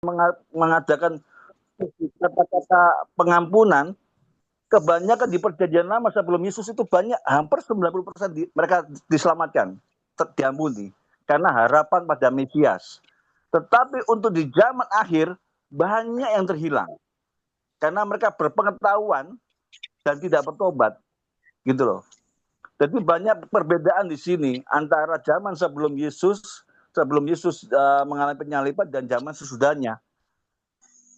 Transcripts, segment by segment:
mengadakan kata-kata pengampunan, kebanyakan di perjanjian lama sebelum Yesus itu banyak, hampir 90% mereka diselamatkan, diampuni karena harapan pada Mesias. Tetapi untuk di zaman akhir banyak yang terhilang karena mereka berpengetahuan dan tidak bertobat, gitu loh. Jadi banyak perbedaan di sini antara zaman sebelum Yesus mengalami penyaliban dan zaman sesudahnya.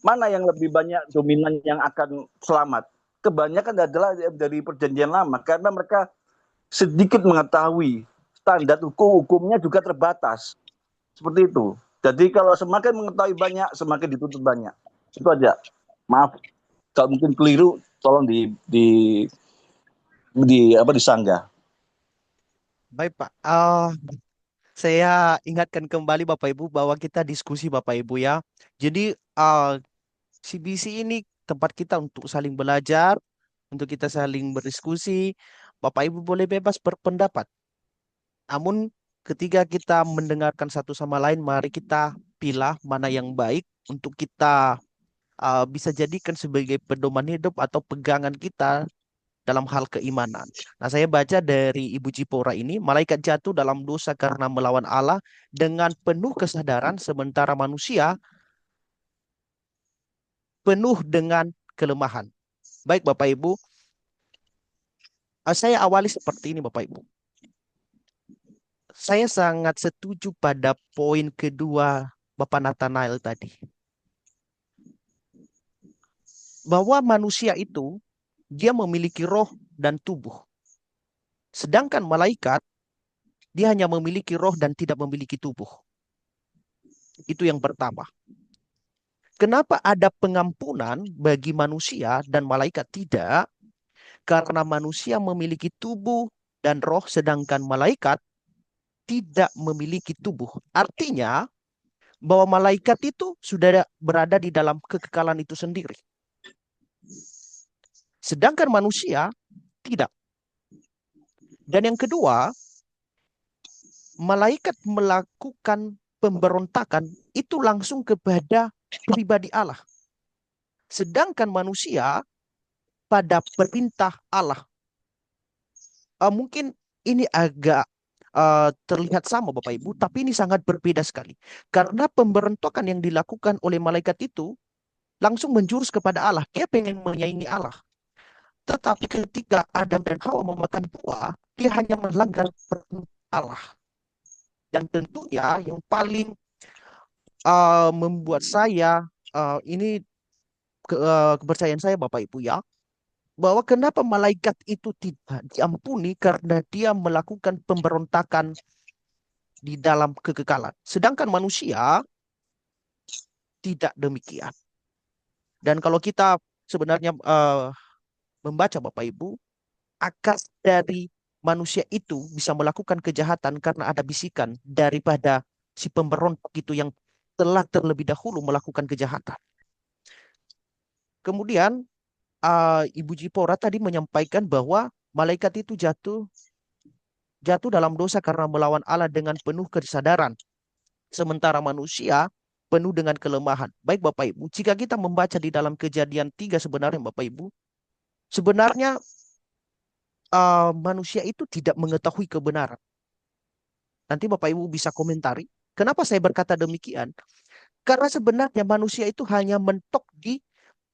Mana yang lebih banyak dominan yang akan selamat? Kebanyakan adalah dari perjanjian lama karena mereka sedikit mengetahui standar hukumnya juga terbatas. Seperti itu. Jadi kalau semakin mengetahui banyak, semakin dituntut banyak. Itu aja. Maaf kalau mungkin keliru, tolong disanggah. Baik, Pak. Saya ingatkan kembali Bapak Ibu bahwa kita diskusi Bapak Ibu ya. Jadi CBC ini tempat kita untuk saling belajar, untuk kita saling berdiskusi. Bapak Ibu boleh bebas berpendapat. Namun ketika kita mendengarkan satu sama lain, mari kita pilah mana yang baik untuk kita bisa jadikan sebagai pedoman hidup atau pegangan kita dalam hal keimanan. Nah, saya baca dari Ibu Jipora ini, malaikat jatuh dalam dosa karena melawan Allah dengan penuh kesadaran, sementara manusia penuh dengan kelemahan. Baik, Bapak Ibu, saya awali seperti ini, Bapak Ibu. Saya sangat setuju pada poin kedua Bapak Nathanael tadi, bahwa manusia itu dia memiliki roh dan tubuh. Sedangkan malaikat, dia hanya memiliki roh dan tidak memiliki tubuh. Itu yang pertama. Kenapa ada pengampunan bagi manusia dan malaikat tidak? Karena manusia memiliki tubuh dan roh, sedangkan malaikat tidak memiliki tubuh. Artinya bahwa malaikat itu sudah berada di dalam kekekalan itu sendiri. Sedangkan manusia tidak. Dan yang kedua, malaikat melakukan pemberontakan itu langsung kepada pribadi Allah. Sedangkan manusia pada perintah Allah. Mungkin ini agak terlihat sama Bapak Ibu, tapi ini sangat berbeda sekali. Karena pemberontakan yang dilakukan oleh malaikat itu langsung menjurus kepada Allah. Dia pengen menyaingi Allah. Tetapi ketika Adam dan Hawa memakan buah, dia hanya melanggar perintah Allah. Dan tentunya yang paling membuat saya ini kepercayaan saya Bapak Ibu ya, bahwa kenapa malaikat itu tidak diampuni karena dia melakukan pemberontakan di dalam kekekalan. Sedangkan manusia tidak demikian. Dan kalau kita sebenarnya membaca Bapak Ibu, akar dari manusia itu bisa melakukan kejahatan karena ada bisikan daripada si pemberontak itu yang telah terlebih dahulu melakukan kejahatan. Kemudian Ibu Jipora tadi menyampaikan bahwa malaikat itu jatuh dalam dosa karena melawan Allah dengan penuh kesadaran. Sementara manusia penuh dengan kelemahan. Baik Bapak Ibu, jika kita membaca di dalam Kejadian 3 sebenarnya Bapak Ibu, sebenarnya manusia itu tidak mengetahui kebenaran. Nanti Bapak Ibu bisa komentari. Kenapa saya berkata demikian? Karena sebenarnya manusia itu hanya mentok di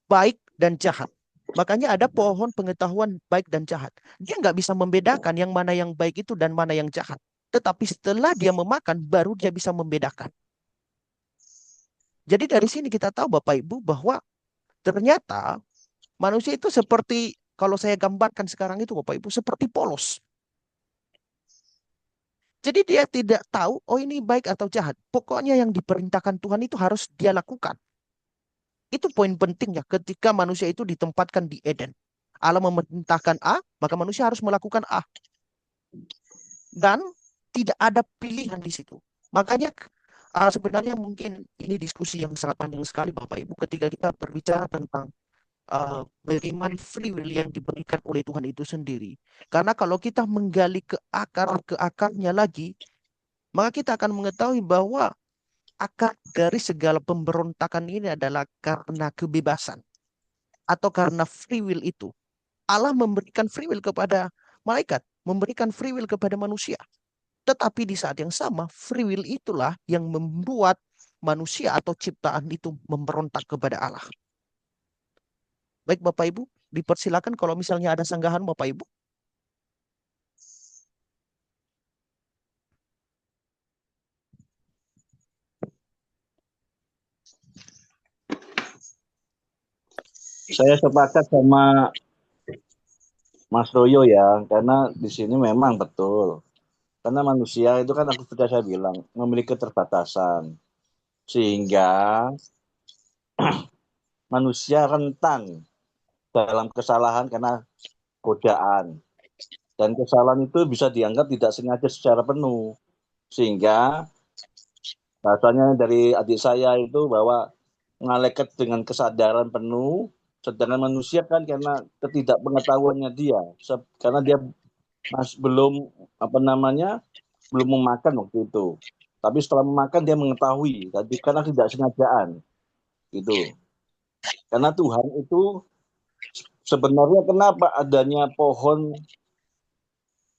baik dan jahat. Makanya ada pohon pengetahuan baik dan jahat. Dia nggak bisa membedakan yang mana yang baik itu dan mana yang jahat. Tetapi setelah dia memakan, baru dia bisa membedakan. Jadi dari sini kita tahu Bapak Ibu bahwa ternyata manusia itu seperti, kalau saya gambarkan sekarang itu Bapak Ibu, seperti polos. Jadi dia tidak tahu, oh ini baik atau jahat. Pokoknya yang diperintahkan Tuhan itu harus dia lakukan. Itu poin pentingnya ketika manusia itu ditempatkan di Eden. Allah memerintahkan A, maka manusia harus melakukan A. Dan tidak ada pilihan di situ. Makanya sebenarnya mungkin ini diskusi yang sangat panjang sekali Bapak Ibu ketika kita berbicara tentang bagaimana free will yang diberikan oleh Tuhan itu sendiri. Karena kalau kita menggali ke akarnya lagi, maka kita akan mengetahui bahwa akar dari segala pemberontakan ini adalah karena kebebasan atau karena free will itu. Allah memberikan free will kepada malaikat, memberikan free will kepada manusia. Tetapi di saat yang sama, free will itulah yang membuat manusia atau ciptaan itu memberontak kepada Allah. Baik Bapak Ibu, dipersilakan kalau misalnya ada sanggahan Bapak Ibu. Saya sepakat sama Mas Royo ya, karena di sini memang betul. Karena manusia itu kan aku sudah saya bilang memiliki keterbatasan, sehingga manusia rentan dalam kesalahan karena godaan. Dan kesalahan itu bisa dianggap tidak sengaja secara penuh. Sehingga bahasanya dari adik saya itu bahwa malaikat dengan kesadaran penuh, sedangkan manusia kan karena ketidakpengetahuannya dia, karena dia belum apa namanya belum memakan waktu itu. Tapi setelah memakan dia mengetahui, tapi karena tidak sengajaan gitu. Karena Tuhan itu sebenarnya kenapa adanya pohon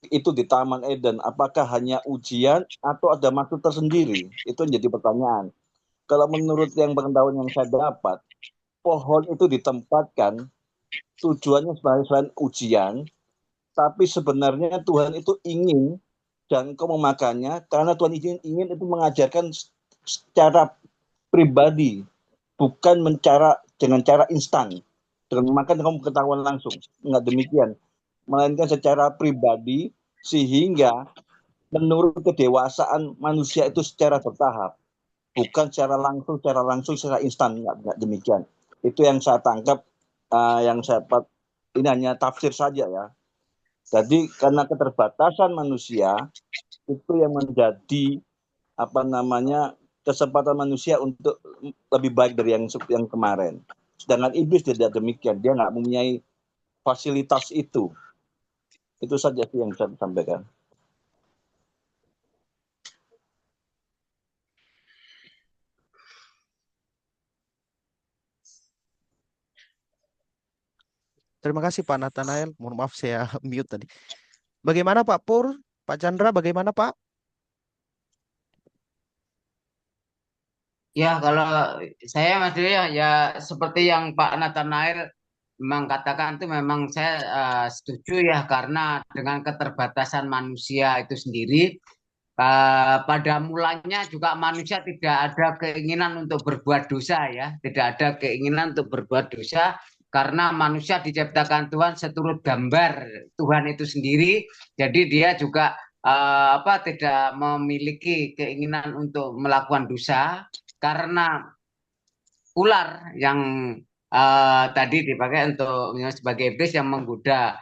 itu di Taman Eden? Apakah hanya ujian atau ada maksud tersendiri? Itu menjadi pertanyaan. Kalau menurut yang pengetahuan yang saya dapat, pohon itu ditempatkan tujuannya sebagai selain ujian, tapi sebenarnya Tuhan itu ingin dan kau memakannya karena Tuhan ingin itu mengajarkan secara pribadi, bukan dengan cara instan. Dengan memakan kamu ketahuan langsung, nggak demikian, melainkan secara pribadi sehingga menurut kedewasaan manusia itu secara bertahap, bukan secara langsung secara instan, nggak demikian. Itu yang saya tangkap, yang saya ini hanya tafsir saja ya. Jadi karena keterbatasan manusia itu yang menjadi apa namanya kesempatan manusia untuk lebih baik dari yang kemarin. Sedangkan iblis tidak demikian, dia nggak mempunyai fasilitas itu. Itu saja sih yang saya sampaikan. Terima kasih Pak Nathanael. Mohon maaf saya mute tadi. Bagaimana Pak Pur? Pak Chandra, bagaimana Pak? Ya, kalau saya Mas Dio ya seperti yang Pak Nathanael memang katakan itu memang saya setuju ya karena dengan keterbatasan manusia itu sendiri pada mulanya juga manusia tidak ada keinginan untuk berbuat dosa ya, tidak ada keinginan untuk berbuat dosa karena manusia diciptakan Tuhan seturut gambar Tuhan itu sendiri, jadi dia juga tidak memiliki keinginan untuk melakukan dosa karena ular yang tadi dipakai untuk sebagai iblis yang menggoda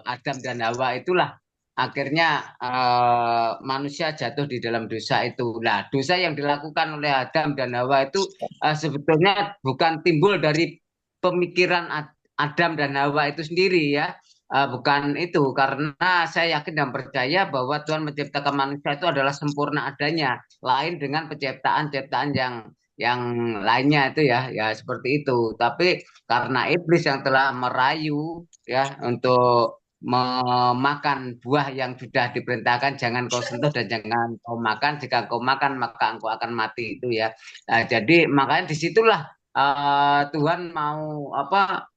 Adam dan Hawa itulah akhirnya manusia jatuh di dalam dosa itu. Nah, dosa yang dilakukan oleh Adam dan Hawa itu sebetulnya bukan timbul dari pemikiran Adam dan Hawa itu sendiri ya. Bukan itu karena saya yakin dan percaya bahwa Tuhan menciptakan manusia itu adalah sempurna adanya, lain dengan penciptaan-ciptaan yang lainnya itu ya seperti itu. Tapi karena iblis yang telah merayu ya untuk memakan buah yang sudah diperintahkan jangan kau sentuh dan jangan kau makan, jika kau makan maka engkau akan mati itu ya. Nah, jadi makanya disitulah Tuhan mau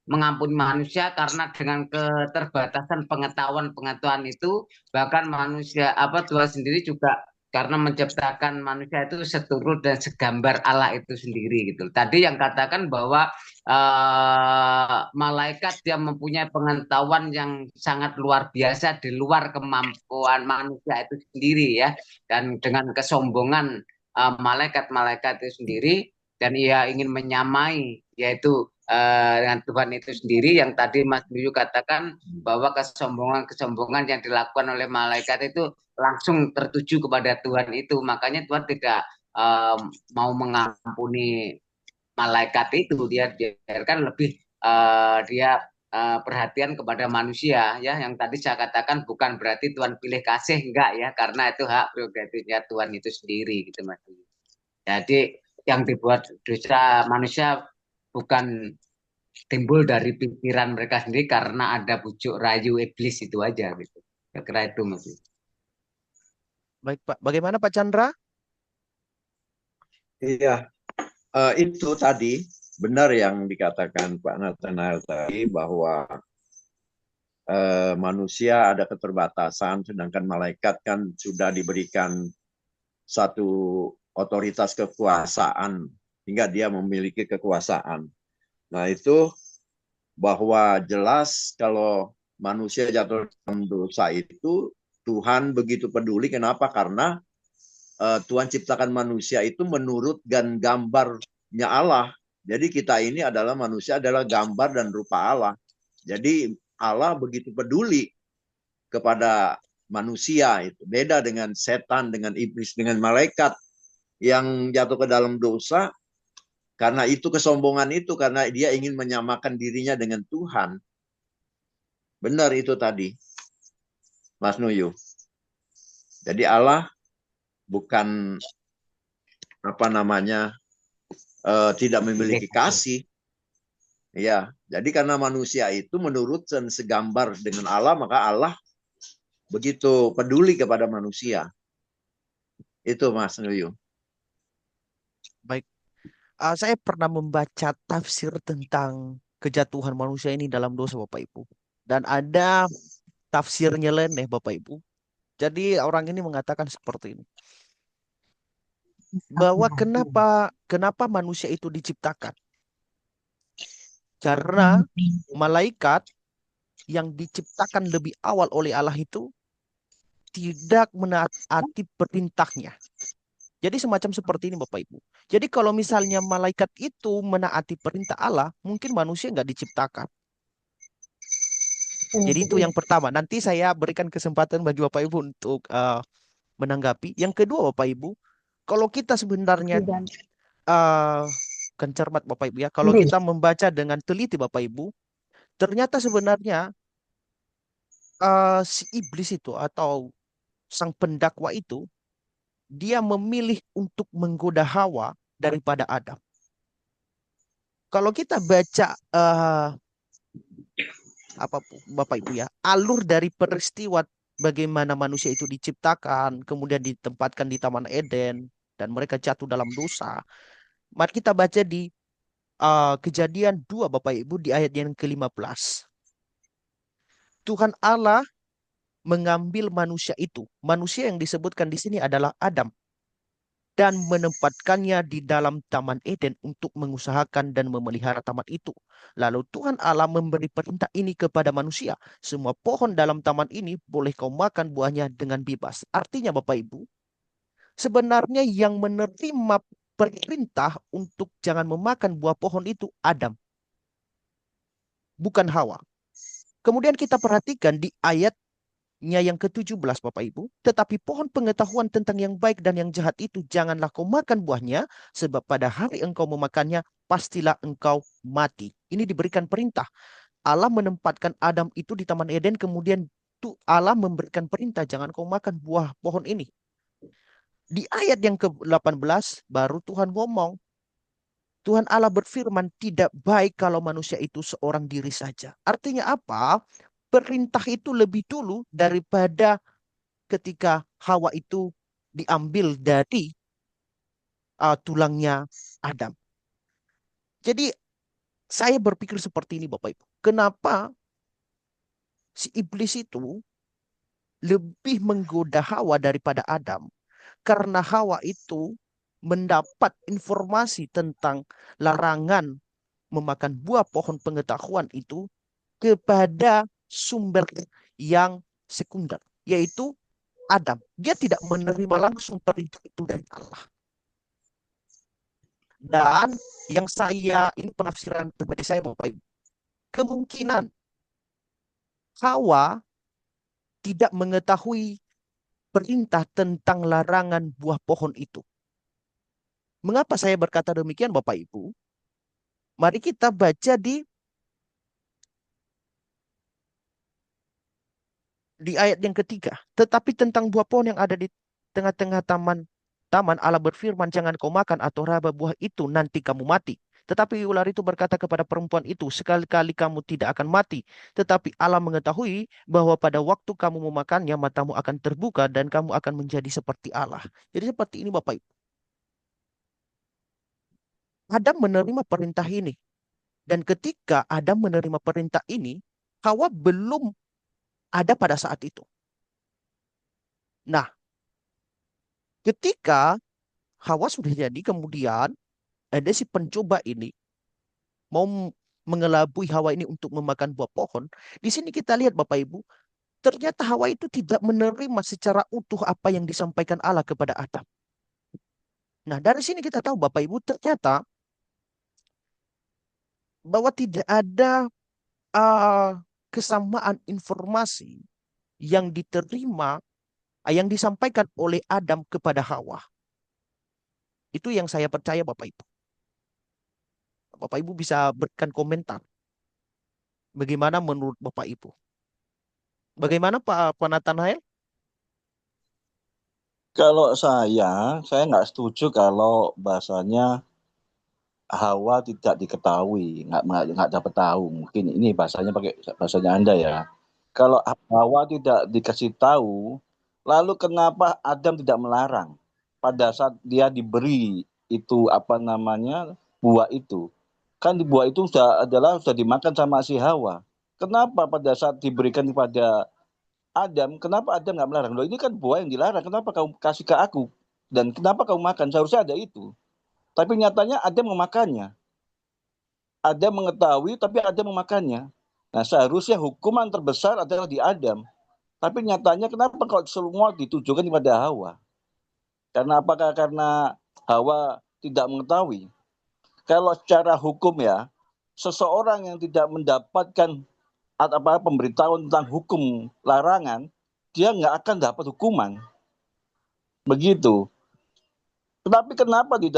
mengampuni manusia karena dengan keterbatasan pengetahuan itu bahkan manusia Tuhan sendiri juga karena menciptakan manusia itu seturut dan segambar Allah itu sendiri gitu. Tadi yang katakan bahwa malaikat yang mempunyai pengetahuan yang sangat luar biasa di luar kemampuan manusia itu sendiri ya, dan dengan kesombongan malaikat-malaikat itu sendiri dan ia ingin menyamai yaitu dengan Tuhan itu sendiri yang tadi Mas Biyu katakan bahwa kesombongan-kesombongan yang dilakukan oleh malaikat itu langsung tertuju kepada Tuhan itu, makanya Tuhan tidak mau mengampuni malaikat itu, dia biarkan lebih dia perhatian kepada manusia ya, yang tadi saya katakan bukan berarti Tuhan pilih kasih, enggak ya, karena itu hak prerogatifnya Tuhan itu sendiri gitu Mas. Jadi yang dibuat dosa manusia bukan timbul dari pikiran mereka sendiri karena ada bujuk rayu iblis itu aja gitu. Kira-kira itu Mas. Baik Pak, bagaimana Pak Chandra? Iya, itu tadi benar yang dikatakan Pak Nathanael tadi bahwa manusia ada keterbatasan, sedangkan malaikat kan sudah diberikan satu otoritas kekuasaan hingga dia memiliki kekuasaan. Nah itu bahwa jelas kalau manusia jatuh dalam dosa itu Tuhan begitu peduli. Kenapa? Karena Tuhan ciptakan manusia itu menurut gambarnya Allah. Jadi kita ini adalah manusia adalah gambar dan rupa Allah. Jadi Allah begitu peduli kepada manusia itu. Beda dengan setan, dengan iblis, dengan malaikat yang jatuh ke dalam dosa karena itu kesombongan itu, karena dia ingin menyamakan dirinya dengan Tuhan. Benar itu tadi, Mas Nuyu. Jadi Allah bukan tidak memiliki kasih. Ya, jadi karena manusia itu menurut dan segambar dengan Allah, maka Allah begitu peduli kepada manusia. Itu Mas Nuyu. Baik, saya pernah membaca tafsir tentang kejatuhan manusia ini dalam dosa Bapak Ibu. Dan ada tafsir nyeleneh Bapak Ibu. Jadi orang ini mengatakan seperti ini. Bahwa kenapa manusia itu diciptakan? Karena malaikat yang diciptakan lebih awal oleh Allah itu tidak menaati perintahnya. Jadi semacam seperti ini Bapak Ibu. Jadi kalau misalnya malaikat itu menaati perintah Allah, mungkin manusia nggak diciptakan. Jadi itu yang pertama. Nanti saya berikan kesempatan bagi Bapak Ibu untuk menanggapi. Yang kedua Bapak Ibu, kalau kita sebenarnya kan cermat Bapak Ibu ya, kalau kita membaca dengan teliti Bapak Ibu, ternyata sebenarnya si iblis itu atau sang pendakwa itu dia memilih untuk menggoda Hawa daripada Adam. Kalau kita baca Bapak Ibu ya, alur dari peristiwa bagaimana manusia itu diciptakan, kemudian ditempatkan di Taman Eden dan mereka jatuh dalam dosa. Mari kita baca di Kejadian 2 Bapak Ibu di ayat yang ke-15. Tuhan Allah mengambil manusia itu. Manusia yang disebutkan di sini adalah Adam. Dan menempatkannya di dalam Taman Eden untuk mengusahakan dan memelihara taman itu. Lalu Tuhan Allah memberi perintah ini kepada manusia. Semua pohon dalam taman ini boleh kau makan buahnya dengan bebas. Artinya Bapak Ibu, sebenarnya yang menerima perintah untuk jangan memakan buah pohon itu Adam. Bukan Hawa. Kemudian kita perhatikan di ayatnya yang ke-17 Bapak Ibu. Tetapi pohon pengetahuan tentang yang baik dan yang jahat itu janganlah kau makan buahnya. Sebab pada hari engkau memakannya pastilah engkau mati. Ini diberikan perintah. Allah menempatkan Adam itu di Taman Eden. Kemudian Allah memberikan perintah jangan kau makan buah pohon ini. Di ayat yang ke-18 baru Tuhan ngomong. Tuhan Allah berfirman tidak baik kalau manusia itu seorang diri saja. Artinya apa? Perintah itu lebih dulu daripada ketika Hawa itu diambil dari tulangnya Adam. Jadi saya berpikir seperti ini Bapak Ibu. Kenapa si iblis itu lebih menggoda Hawa daripada Adam? Karena Hawa itu mendapat informasi tentang larangan memakan buah pohon pengetahuan itu kepada sumber yang sekunder, yaitu Adam. Dia tidak menerima langsung perintah itu dari Allah. Dan yang ini penafsiran pribadi saya Bapak Ibu. Kemungkinan Hawa tidak mengetahui perintah tentang larangan buah pohon itu. Mengapa saya berkata demikian Bapak Ibu? Mari kita baca di di ayat yang ketiga. Tetapi tentang buah pohon yang ada di tengah-tengah taman Allah berfirman, jangan kau makan atau raba buah itu, nanti kamu mati. Tetapi ular itu berkata kepada perempuan itu, sekali-kali kamu tidak akan mati. Tetapi Allah mengetahui bahwa pada waktu kamu memakannya, matamu akan terbuka dan kamu akan menjadi seperti Allah. Jadi seperti ini Bapak Ibu. Adam menerima perintah ini. Dan ketika Adam menerima perintah ini, Hawa belum ada pada saat itu. Nah, ketika Hawa sudah jadi, kemudian ada si pencoba ini mau mengelabui Hawa ini untuk memakan buah pohon. Di sini kita lihat Bapak Ibu, ternyata Hawa itu tidak menerima secara utuh apa yang disampaikan Allah kepada Adam. Nah, dari sini kita tahu Bapak Ibu, ternyata bahwa tidak ada uh, kesamaan informasi yang diterima, yang disampaikan oleh Adam kepada Hawa. Itu yang saya percaya Bapak Ibu. Bapak Ibu bisa berikan komentar. Bagaimana menurut Bapak Ibu? Bagaimana Pak Nathanael? Kalau saya nggak setuju kalau bahasanya Hawa tidak diketahui, nggak dapat tahu. Mungkin ini bahasanya pakai bahasanya Anda ya. Kalau Hawa tidak dikasih tahu, lalu kenapa Adam tidak melarang pada saat dia diberi itu apa namanya buah itu? Kan di buah itu sudah dimakan sama si Hawa. Kenapa pada saat diberikan kepada Adam, kenapa Adam nggak melarang? Loh, ini kan buah yang dilarang, kenapa kamu kasih ke aku? Dan kenapa kamu makan? Seharusnya ada itu. Tapi nyatanya Adam memakannya. Adam mengetahui, tapi Adam memakannya. Nah, seharusnya hukuman terbesar adalah di Adam. Tapi nyatanya kenapa kok semua ditujukan kepada Hawa? Apakah karena Hawa tidak mengetahui? Kalau secara hukum ya, seseorang yang tidak mendapatkan pemberitahuan tentang hukum larangan, dia nggak akan dapat hukuman. Begitu. Tetapi kenapa di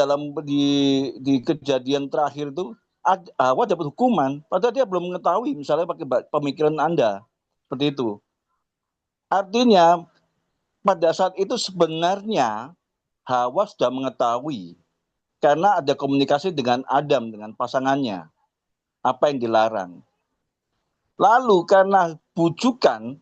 kejadian terakhir itu Hawa dapat hukuman, padahal dia belum mengetahui, misalnya pakai pemikiran Anda seperti itu. Artinya pada saat itu sebenarnya Hawa sudah mengetahui karena ada komunikasi dengan Adam, dengan pasangannya, apa yang dilarang. Lalu karena bujukan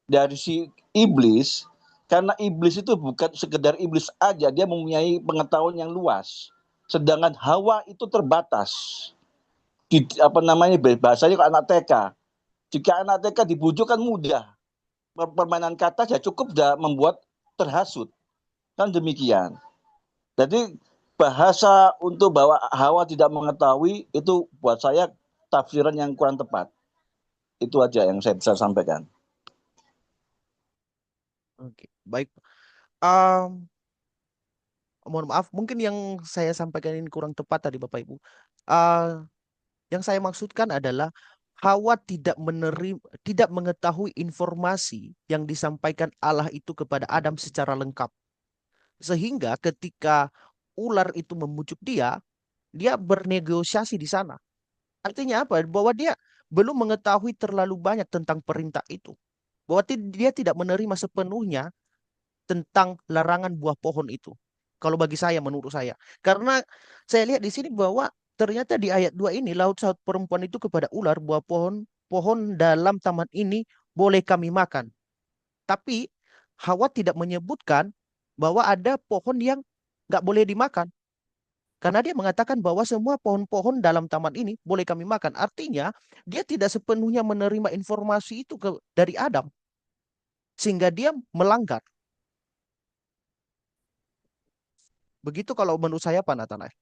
dari si iblis, karena iblis itu bukan sekedar iblis aja, dia mempunyai pengetahuan yang luas. Sedangkan Hawa itu terbatas. Bahasanya ke anak TK. Jika anak TK dibujuk kan mudah. Permainan kata ya cukup sudah membuat terhasut. Kan demikian. Jadi bahasa untuk bahwa Hawa tidak mengetahui itu buat saya tafsiran yang kurang tepat. Itu aja yang saya bisa sampaikan. Oke, baik. Um, Mohon maaf, mungkin yang saya sampaikan ini kurang tepat tadi Bapak Ibu. Uh, yang saya maksudkan adalah Hawa tidak mengetahui informasi yang disampaikan Allah itu kepada Adam secara lengkap. Sehingga ketika ular itu membujuk dia bernegosiasi di sana. Artinya apa? Bahwa dia belum mengetahui terlalu banyak tentang perintah itu. Bahwa dia tidak menerima sepenuhnya tentang larangan buah pohon itu. Kalau bagi saya, menurut saya. Karena saya lihat di sini bahwa ternyata di ayat 2 ini, laut saut perempuan itu kepada ular, buah pohon dalam taman ini boleh kami makan. Tapi Hawa tidak menyebutkan bahwa ada pohon yang nggak boleh dimakan. Karena dia mengatakan bahwa semua pohon-pohon dalam taman ini boleh kami makan. Artinya dia tidak sepenuhnya menerima informasi itu dari Adam. Sehingga dia melanggar. Begitu kalau menurut saya Pak Nathanael.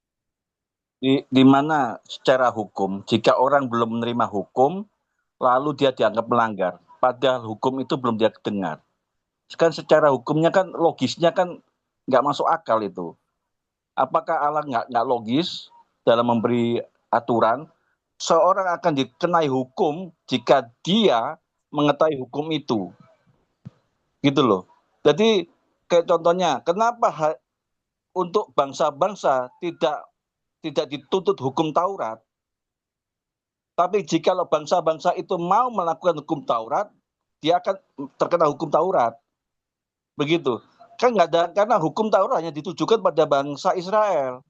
Di mana secara hukum, jika orang belum menerima hukum, lalu dia dianggap melanggar. Padahal hukum itu belum dia dengar. Kan secara hukumnya kan logisnya kan nggak masuk akal itu. Apakah Allah nggak logis dalam memberi aturan? Seorang akan dikenai hukum jika dia mengetahui hukum itu. Gitu loh. Jadi kayak contohnya, kenapa untuk bangsa-bangsa tidak dituntut hukum Taurat, tapi jika bangsa-bangsa itu mau melakukan hukum Taurat, dia akan terkena hukum Taurat. Begitu. Kan nggak ada, karena hukum Taurat hanya ditujukan pada bangsa Israel.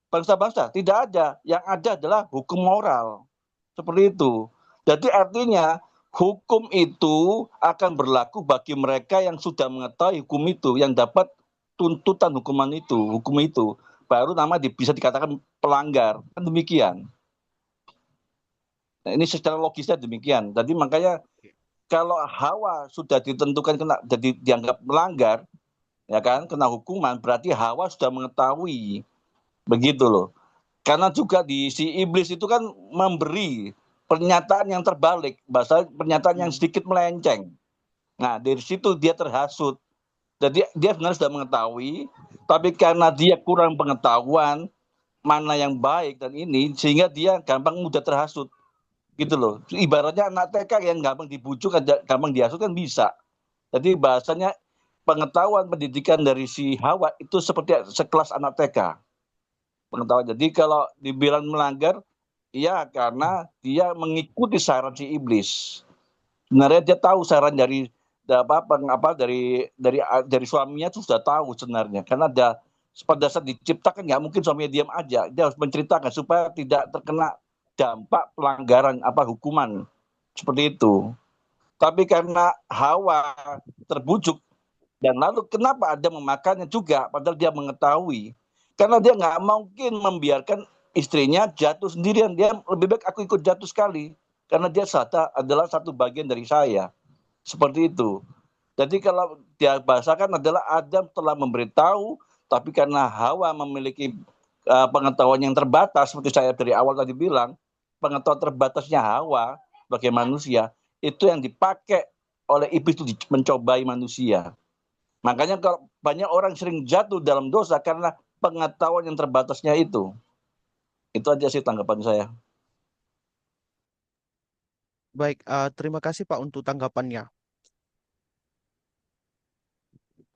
Bangsa-bangsa tidak ada. Yang ada adalah hukum moral. Seperti itu. Jadi artinya hukum itu akan berlaku bagi mereka yang sudah mengetahui hukum itu, yang dapat tuntutan hukuman itu, hukum itu. Baru bisa dikatakan pelanggar. Kan demikian. Nah, ini secara logisnya demikian. Jadi makanya kalau Hawa sudah ditentukan jadi dianggap melanggar, ya kan, kena hukuman, berarti Hawa sudah mengetahui. Begitu loh. Karena juga si iblis itu kan memberi pernyataan yang terbalik, bahasa pernyataan yang sedikit melenceng. Nah, dari situ dia terhasut. Jadi dia sebenarnya sudah mengetahui, tapi karena dia kurang pengetahuan mana yang baik dan ini, sehingga dia mudah terhasut. Gitu loh. Ibaratnya anak TK yang gampang dibujuk, gampang dihasut kan bisa. Jadi bahasanya pengetahuan pendidikan dari si Hawa itu seperti sekelas anak TK. Pengetahuan. Jadi kalau dibilang melanggar, ya karena dia mengikuti saran si iblis. Sebenarnya dia tahu saran dari suaminya itu sudah tahu sebenarnya, karena pada saat diciptakan nggak mungkin suaminya diam aja, dia harus menceritakan supaya tidak terkena dampak pelanggaran hukuman seperti itu. Tapi karena Hawa terbujuk, dan lalu kenapa ada memakannya juga padahal dia mengetahui, karena dia nggak mungkin membiarkan istrinya jatuh sendirian. Dia lebih baik aku ikut jatuh sekali, karena dia adalah satu bagian dari saya. Seperti itu. Jadi kalau dia bahasakan adalah Adam telah memberitahu, tapi karena Hawa memiliki pengetahuan yang terbatas, seperti saya dari awal tadi bilang, pengetahuan terbatasnya Hawa sebagai manusia, itu yang dipakai oleh iblis itu mencobai manusia. Makanya kalau banyak orang sering jatuh dalam dosa karena pengetahuan yang terbatasnya itu. Itu aja sih tanggapan saya. Baik, terima kasih Pak untuk tanggapannya.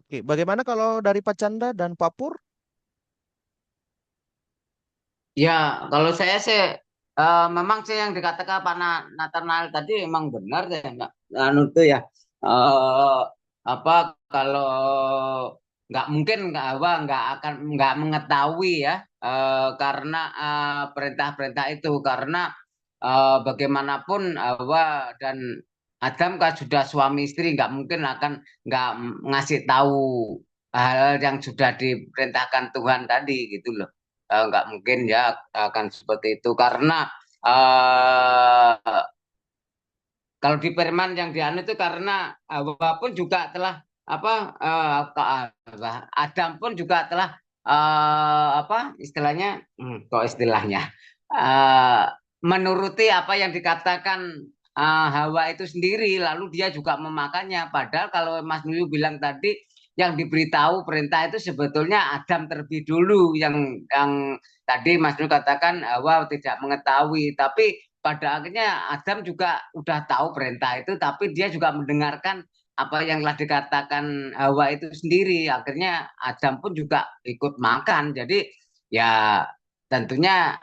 Oke, bagaimana kalau dari Pak Chandra dan Pak Pur? Ya, kalau saya sih memang sih yang dikatakan Pak Nathanael tadi memang benar ya, anu itu ya. Eh, apa kalau nggak mungkin nggak mengetahui ya, karena perintah-perintah itu, karena bagaimanapun Hawa dan Adam kan sudah suami istri, nggak mungkin akan nggak ngasih tahu hal yang sudah diperintahkan Tuhan tadi gitu loh. Nggak mungkin ya akan seperti itu, karena eh, kalau di Firman yang dianu itu karena Hawa pun juga telah apa Adam pun juga telah apa istilahnya, kok istilahnya, eh, menuruti apa yang dikatakan Hawa itu sendiri, lalu dia juga memakannya. Padahal kalau Mas Nuyu bilang tadi yang diberitahu perintah itu sebetulnya Adam terlebih dulu, yang tadi Mas Nuyu katakan Hawa tidak mengetahui, tapi pada akhirnya Adam juga udah tahu perintah itu, tapi dia juga mendengarkan apa yang telah dikatakan Hawa itu sendiri. Akhirnya Adam pun juga ikut makan. Jadi ya tentunya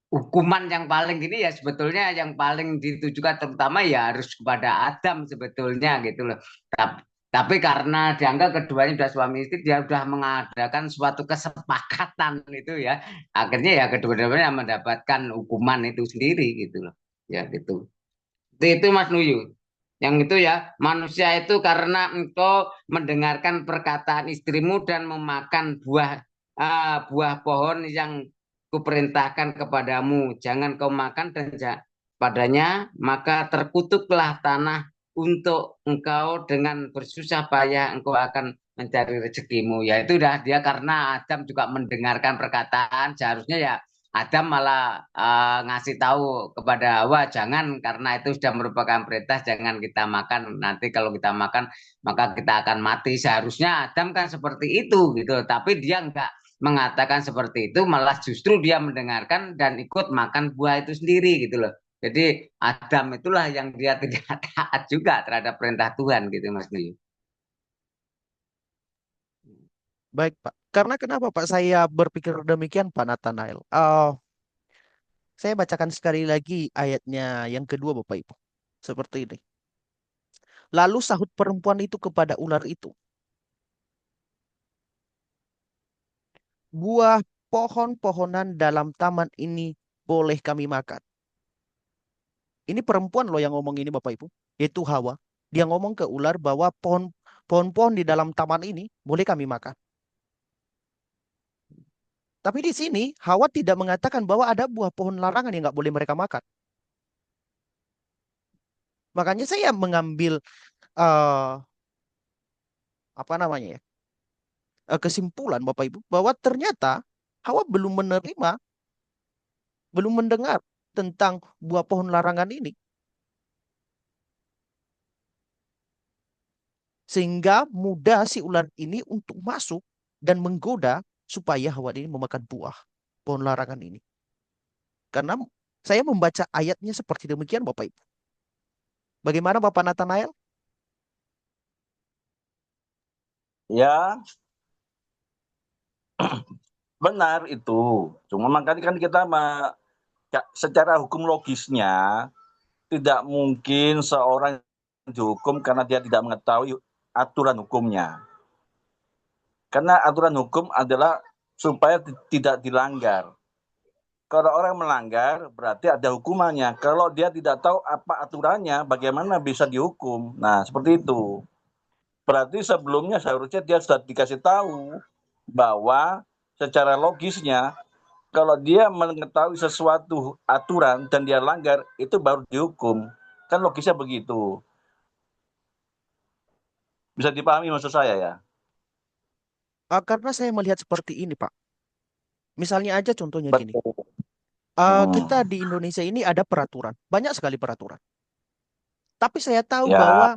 hukuman yang paling ini ya sebetulnya yang paling ditujukan terutama ya harus kepada Adam sebetulnya gitu loh. Tapi karena dianggap keduanya sudah suami istri, dia sudah mengadakan suatu kesepakatan itu ya. Akhirnya ya kedua-duanya mendapatkan hukuman itu sendiri gitu loh. Ya gitu. Itu Mas Nuyu. Yang itu ya, manusia itu karena engkau mendengarkan perkataan istrimu dan memakan buah pohon yang kuperintahkan kepadamu, jangan kau makan dan padanya, maka terkutuklah tanah untuk engkau, dengan bersusah payah engkau akan mencari rezekimu. Ya itu dah dia, karena Adam juga mendengarkan perkataan, seharusnya ya Adam malah ngasih tahu kepada Hawa, jangan, karena itu sudah merupakan perintah, jangan kita makan. Nanti kalau kita makan maka kita akan mati. Seharusnya Adam kan seperti itu gitu, tapi dia enggak mengatakan seperti itu, malah justru dia mendengarkan dan ikut makan buah itu sendiri gitu loh. Jadi Adam itulah yang dia tidak taat juga terhadap perintah Tuhan gitu Mas Nuyu. Baik, Pak. Karena kenapa Pak saya berpikir demikian, Pak Nathanael? Saya bacakan sekali lagi ayatnya yang kedua, Bapak Ibu. Seperti ini. Lalu sahut perempuan itu kepada ular itu, buah pohon-pohonan dalam taman ini boleh kami makan. Ini perempuan loh yang ngomong ini Bapak Ibu, yaitu Hawa. Dia ngomong ke ular bahwa pohon-pohon di dalam taman ini boleh kami makan. Tapi di sini Hawa tidak mengatakan bahwa ada buah pohon larangan yang nggak boleh mereka makan. Makanya saya mengambil eh apa namanya ya, kesimpulan Bapak Ibu bahwa ternyata Hawa belum menerima, belum mendengar tentang buah pohon larangan ini, sehingga mudah si ular ini untuk masuk dan menggoda supaya Hawa ini memakan buah pohon larangan ini. Karena saya membaca ayatnya seperti demikian Bapak Ibu. Bagaimana Bapak Nathanael? Ya, benar itu. Cuma makanya kan kita secara hukum logisnya tidak mungkin seorang dihukum karena dia tidak mengetahui aturan hukumnya. Karena aturan hukum adalah supaya tidak dilanggar. Kalau orang melanggar berarti ada hukumannya. Kalau dia tidak tahu apa aturannya, bagaimana bisa dihukum? Nah, seperti itu. Berarti sebelumnya seharusnya dia sudah dikasih tahu bahwa secara logisnya kalau dia mengetahui sesuatu aturan dan dia langgar, itu baru dihukum. Kan logisnya begitu. Bisa dipahami maksud saya ya? Karena saya melihat seperti ini Pak. Misalnya aja contohnya gini. Betul. Kita di Indonesia ini ada peraturan. Banyak sekali peraturan. Tapi saya tahu Ya, bahwa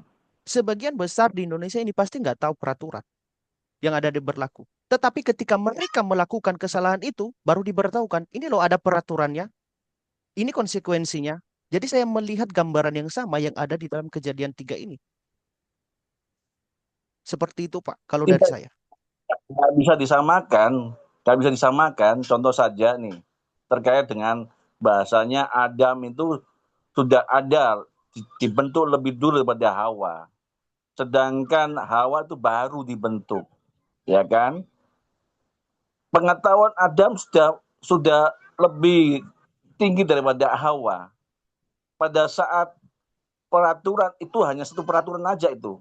sebagian besar di Indonesia ini pasti nggak tahu peraturan yang ada di berlaku. Tetapi ketika mereka melakukan kesalahan itu, baru diberitahukan, ini loh ada peraturannya, ini konsekuensinya. Jadi saya melihat gambaran yang sama yang ada di dalam kejadian 3 ini. Seperti itu Pak, kalau dari tidak saya. nggak bisa disamakan. Nggak bisa disamakan. Contoh saja nih, terkait dengan bahasanya Adam itu sudah ada dibentuk lebih dulu daripada Hawa. Sedangkan Hawa itu baru dibentuk, ya kan? Pengetahuan Adam sudah lebih tinggi daripada Hawa. Pada saat peraturan itu hanya satu peraturan aja itu,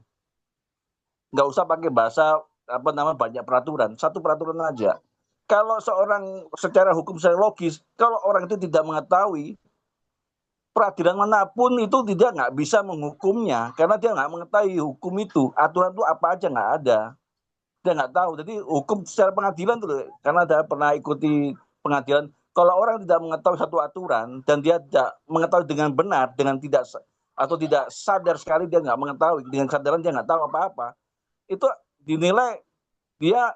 nggak usah pakai bahasa apa nama banyak peraturan, satu peraturan aja. Kalau seorang secara hukum secara logis, kalau orang itu tidak mengetahui peradilan manapun itu tidak nggak bisa menghukumnya karena dia nggak mengetahui hukum itu, aturan itu apa aja nggak ada, dia nggak tahu. Jadi hukum secara pengadilan tuh, karena ada pernah ikuti pengadilan, kalau orang tidak mengetahui satu aturan dan dia tidak mengetahui dengan benar, dengan tidak atau tidak sadar sekali dia nggak mengetahui, dengan kesadaran dia nggak tahu apa-apa, itu dinilai dia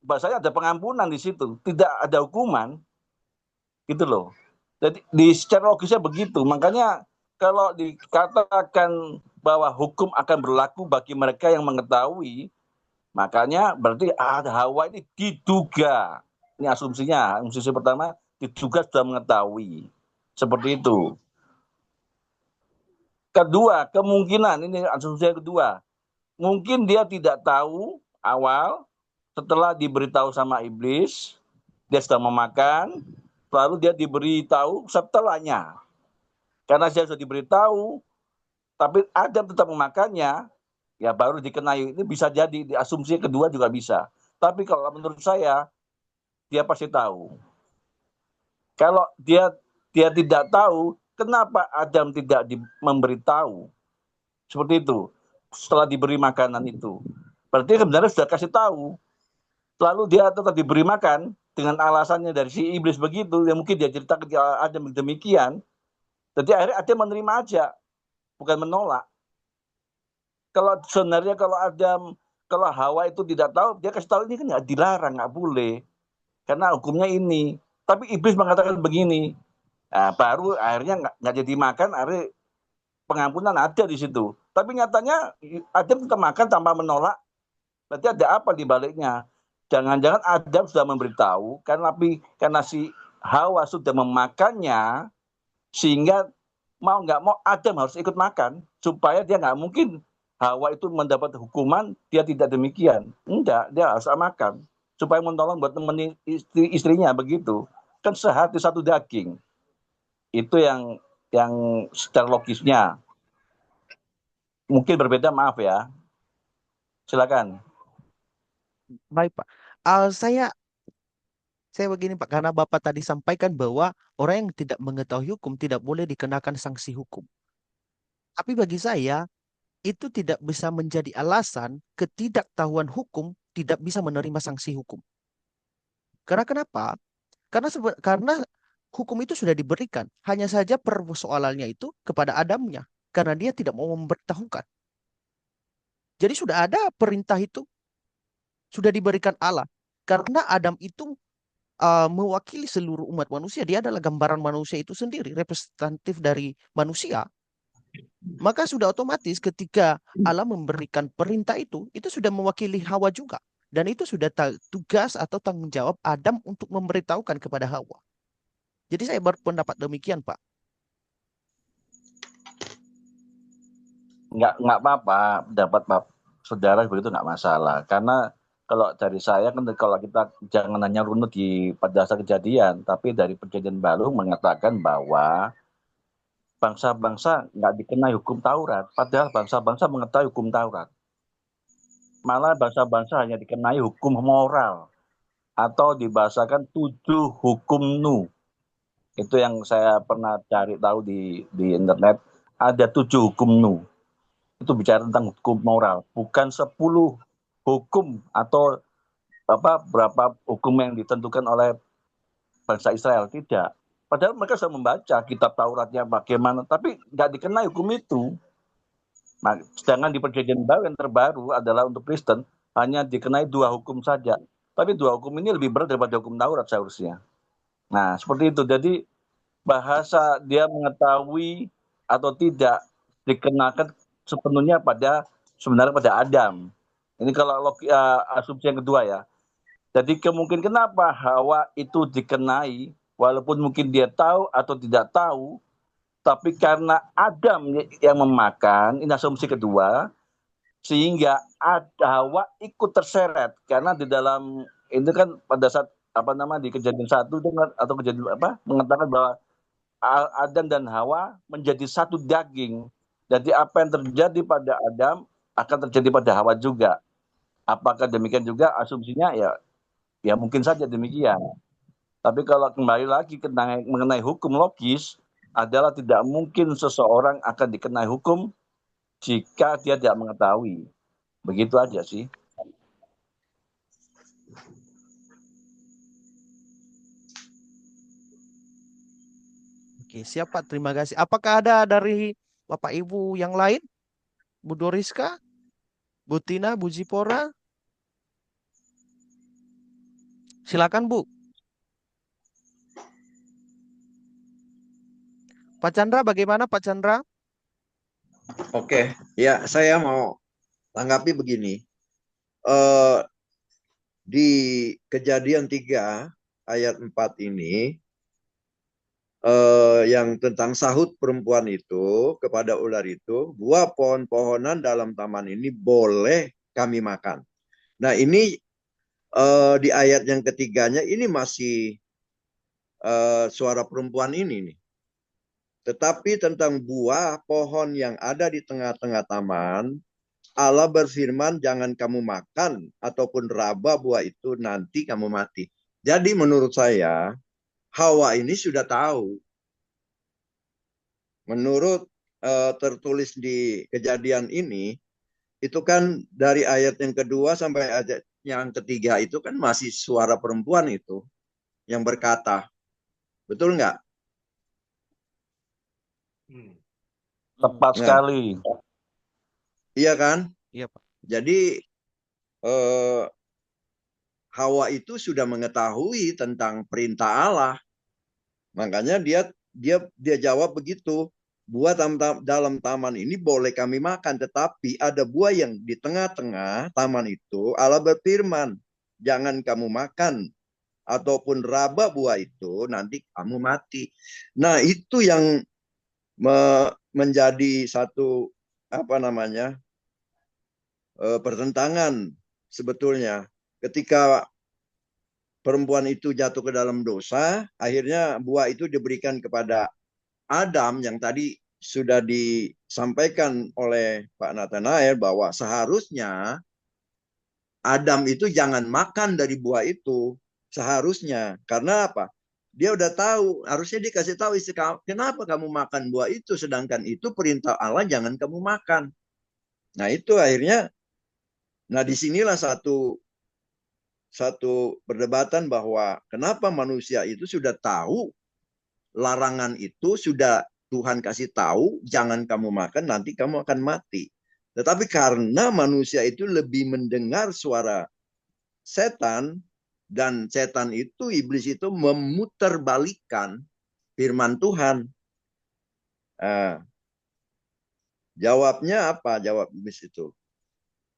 bahasanya ada pengampunan di situ, tidak ada hukuman, gitu loh. Jadi di secara logisnya begitu. Makanya kalau dikatakan bahwa hukum akan berlaku bagi mereka yang mengetahui, makanya berarti ada Hawa ini diduga. Ini asumsinya, asumsi pertama diduga sudah mengetahui. Seperti itu. Kedua, kemungkinan ini asumsi kedua. Mungkin dia tidak tahu awal, setelah diberitahu sama iblis, dia sudah memakan, lalu dia diberitahu setelahnya. Karena dia sudah diberitahu, tapi Adam tetap memakannya, ya baru dikenai. Ini bisa jadi, di asumsi kedua juga bisa. Tapi kalau menurut saya, dia pasti tahu. Kalau dia tidak tahu, kenapa Adam tidak memberitahu? Seperti itu. Setelah diberi makanan itu. Berarti sebenarnya sudah kasih tahu. Lalu dia tetap diberi makan dengan alasannya dari si iblis begitu. Ya mungkin dia cerita ke Adam demikian. Jadi akhirnya Adam menerima aja, bukan menolak. Kalau sebenarnya kalau Hawa itu tidak tahu, dia kasih tahu ini kan nggak dilarang, nggak boleh, karena hukumnya ini. Tapi iblis mengatakan begini, nah, baru akhirnya nggak jadi makan, akhirnya pengampunan ada di situ. Tapi nyatanya Adam tetap makan tanpa menolak. Berarti ada apa di baliknya? Jangan-jangan Adam sudah memberitahu, karena si Hawa sudah memakannya, sehingga mau nggak mau Adam harus ikut makan supaya dia nggak mungkin Hawa itu mendapat hukuman, dia tidak demikian. Enggak, dia harus makan supaya menolong buat temenin istrinya begitu. Kan sehati satu daging. Itu yang secara logisnya. Mungkin berbeda, maaf ya. Silakan. Baik, Pak. Saya begini, Pak, karena Bapak tadi sampaikan bahwa orang yang tidak mengetahui hukum tidak boleh dikenakan sanksi hukum. Tapi bagi saya, itu tidak bisa menjadi alasan ketidaktahuan hukum tidak bisa menerima sanksi hukum. Karena kenapa? Karena hukum itu sudah diberikan. Hanya saja persoalannya itu kepada Adamnya. Karena dia tidak mau memberitahukan. Jadi sudah ada perintah itu. Sudah diberikan Allah. Karena Adam itu mewakili seluruh umat manusia. Dia adalah gambaran manusia itu sendiri. Representatif dari manusia. Maka sudah otomatis ketika Allah memberikan perintah itu sudah mewakili Hawa juga. Dan itu sudah tugas atau tanggung jawab Adam untuk memberitahukan kepada Hawa. Jadi saya berpendapat demikian, Pak. Nggak apa-apa, dapat saudara begitu nggak masalah. Karena kalau dari saya kan kalau kita jangan hanya runut pada dasar kejadian, tapi dari perjanjian baru mengatakan bahwa bangsa-bangsa nggak dikenai hukum Taurat, padahal bangsa-bangsa mengetahui hukum Taurat. Malah bangsa-bangsa hanya dikenai hukum moral atau dibahasakan 7 hukum Nu. Itu yang saya pernah cari tahu di internet, ada 7 hukum Nu. Itu bicara tentang hukum moral, bukan 10 hukum atau berapa hukum yang ditentukan oleh bangsa Israel, tidak. Padahal mereka sudah membaca kitab Tauratnya bagaimana, tapi nggak dikenai hukum itu. Nah, sedangkan di perjanjian baru yang terbaru adalah untuk Kristen hanya dikenai 2 hukum saja. Tapi 2 hukum ini lebih berat daripada hukum Taurat seharusnya. Nah, seperti itu. Jadi bahasa dia mengetahui atau tidak dikenakan sepenuhnya sebenarnya pada Adam. Ini kalau asumsi yang kedua ya. Jadi kemungkinan kenapa Hawa itu dikenai walaupun mungkin dia tahu atau tidak tahu, tapi karena Adam yang memakan, ini asumsi kedua, sehingga Hawa ikut terseret karena di dalam itu kan pada saat di kejadian 1 atau kejadian mengatakan bahwa Adam dan Hawa menjadi satu daging. Jadi apa yang terjadi pada Adam akan terjadi pada Hawa juga. Apakah demikian juga? Asumsinya ya mungkin saja demikian. Tapi kalau kembali lagi mengenai hukum logis adalah tidak mungkin seseorang akan dikenai hukum jika dia tidak mengetahui. Begitu aja sih. Oke, siap Pak. Terima kasih. Apakah ada dari Bapak Ibu yang lain? Bu Doriska? Bu Tina? Bu Zipora? Silakan, Bu. Pak Chandra, bagaimana Pak Chandra? Oke, ya saya mau tanggapi begini. Di Kejadian 3 ayat 4 ini, yang tentang sahut perempuan itu kepada ular itu, buah pohon-pohonan dalam taman ini boleh kami makan. Nah ini di ayat yang ketiganya ini masih suara perempuan ini nih. Tetapi tentang buah pohon yang ada di tengah-tengah taman, Allah berfirman, jangan kamu makan ataupun raba buah itu, nanti kamu mati. Jadi menurut saya, Hawa ini sudah tahu. Menurut tertulis di Kejadian ini, itu kan dari ayat yang kedua sampai ayat yang ketiga itu kan masih suara perempuan itu yang berkata. Betul nggak? Tepat sekali. Iya kan? Iya, Pak. Jadi Hawa itu sudah mengetahui tentang perintah Allah. Makanya dia jawab begitu. Buah dalam taman ini boleh kami makan, tetapi ada buah yang di tengah-tengah taman itu Allah berfirman, jangan kamu makan ataupun raba buah itu, nanti kamu mati. Nah, itu yang menjadi satu pertentangan sebetulnya. Ketika perempuan itu jatuh ke dalam dosa, akhirnya buah itu diberikan kepada Adam yang tadi sudah disampaikan oleh Pak Nathanael bahwa seharusnya Adam itu jangan makan dari buah itu. Seharusnya. Karena apa? Dia udah tahu, harusnya dikasih tahu istri kamu, kenapa kamu makan buah itu, sedangkan itu perintah Allah jangan kamu makan. Nah itu akhirnya, nah disinilah satu perdebatan bahwa kenapa manusia itu sudah tahu larangan itu, sudah Tuhan kasih tahu jangan kamu makan, nanti kamu akan mati. Tetapi karena manusia itu lebih mendengar suara setan, dan setan itu, iblis itu memutarbalikkan firman Tuhan. Jawabnya apa? Jawab iblis itu.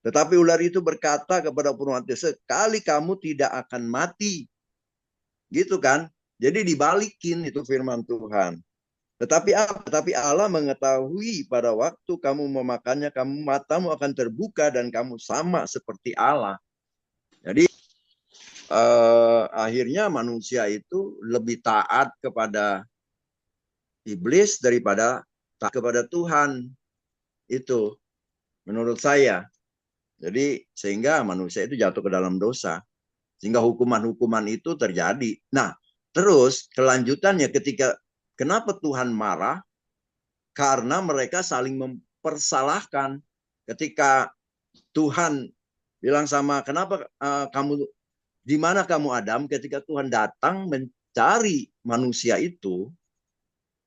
Tetapi ular itu berkata kepada perempuan itu, sekali kamu tidak akan mati. Gitu kan? Jadi dibalikin itu firman Tuhan. Tetapi apa? Tetapi Allah mengetahui pada waktu kamu memakannya, matamu akan terbuka dan kamu sama seperti Allah. Jadi akhirnya manusia itu lebih taat kepada iblis daripada taat kepada Tuhan. Itu menurut saya. Jadi sehingga manusia itu jatuh ke dalam dosa. Sehingga hukuman-hukuman itu terjadi. Nah, terus kelanjutannya kenapa Tuhan marah? Karena mereka saling mempersalahkan. Ketika Tuhan bilang sama, kenapa kamu, di mana kamu Adam? Ketika Tuhan datang mencari manusia itu,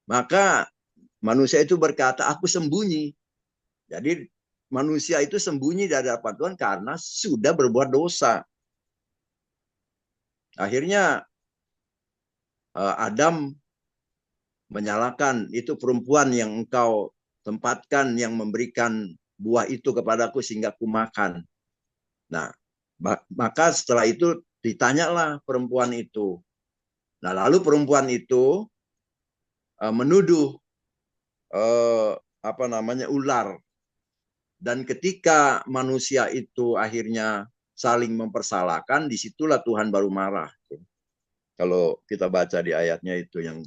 maka manusia itu berkata, aku sembunyi. Jadi manusia itu sembunyi dari hadapan Tuhan karena sudah berbuat dosa. Akhirnya Adam menyalahkan, itu perempuan yang engkau tempatkan yang memberikan buah itu kepadaku sehingga aku makan. Nah, maka setelah itu ditanyalah perempuan itu. Nah, lalu perempuan itu menuduh ular. Dan ketika manusia itu akhirnya saling mempersalahkan, disitulah Tuhan baru marah. Kalau kita baca di ayatnya itu yang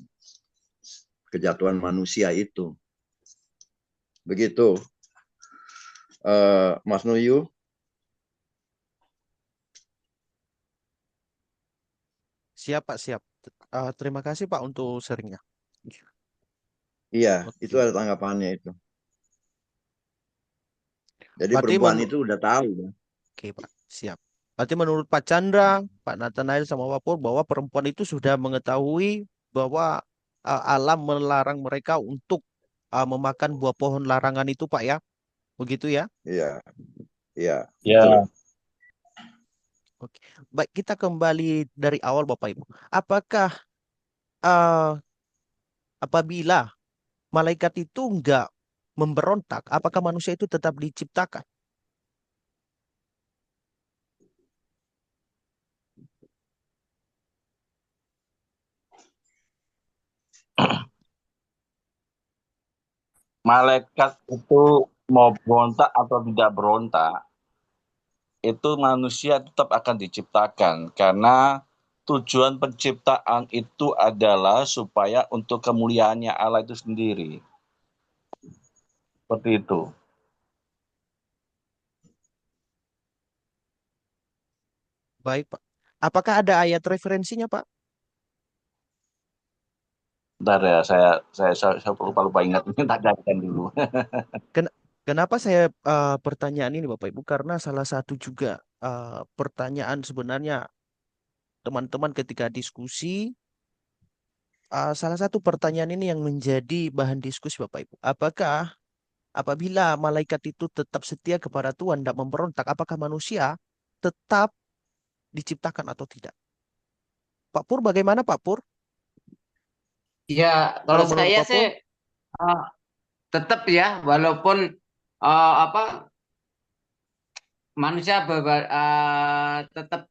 kejatuhan manusia itu. Begitu. Mas Nuyu. Siap Pak, siap. Terima kasih Pak untuk sharingnya. Iya, Oke. itu ada tanggapannya itu. Jadi Berarti perempuan itu udah tahu. Ya. Oke Pak, siap. Berarti menurut Pak Chandra, Pak Nathanael sama Pak Pur bahwa perempuan itu sudah mengetahui bahwa alam melarang mereka untuk memakan buah pohon larangan itu Pak ya? Begitu ya? Iya, iya. Ya. Betul. Oke. Baik, kita kembali dari awal Bapak Ibu. Apakah uh, apabila malaikat itu enggak memberontak, apakah manusia itu tetap diciptakan? Malaikat itu mau berontak atau tidak berontak, itu manusia tetap akan diciptakan karena tujuan penciptaan itu adalah supaya untuk kemuliaannya Allah itu sendiri. Seperti itu. Baik Pak. Apakah ada ayat referensinya Pak? Bentar ya, saya lupa ingat. Tak carikan dulu. Kenapa saya pertanyaan ini Bapak Ibu? Karena salah satu juga pertanyaan sebenarnya teman-teman ketika diskusi, salah satu pertanyaan ini yang menjadi bahan diskusi Bapak Ibu. Apakah apabila malaikat itu tetap setia kepada Tuhan, tidak memberontak, apakah manusia tetap diciptakan atau tidak? Pak Pur, bagaimana Pak Pur? Ya, Kalau kalau menurut saya Pak Pur, sih tetap ya, walaupun manusia tetap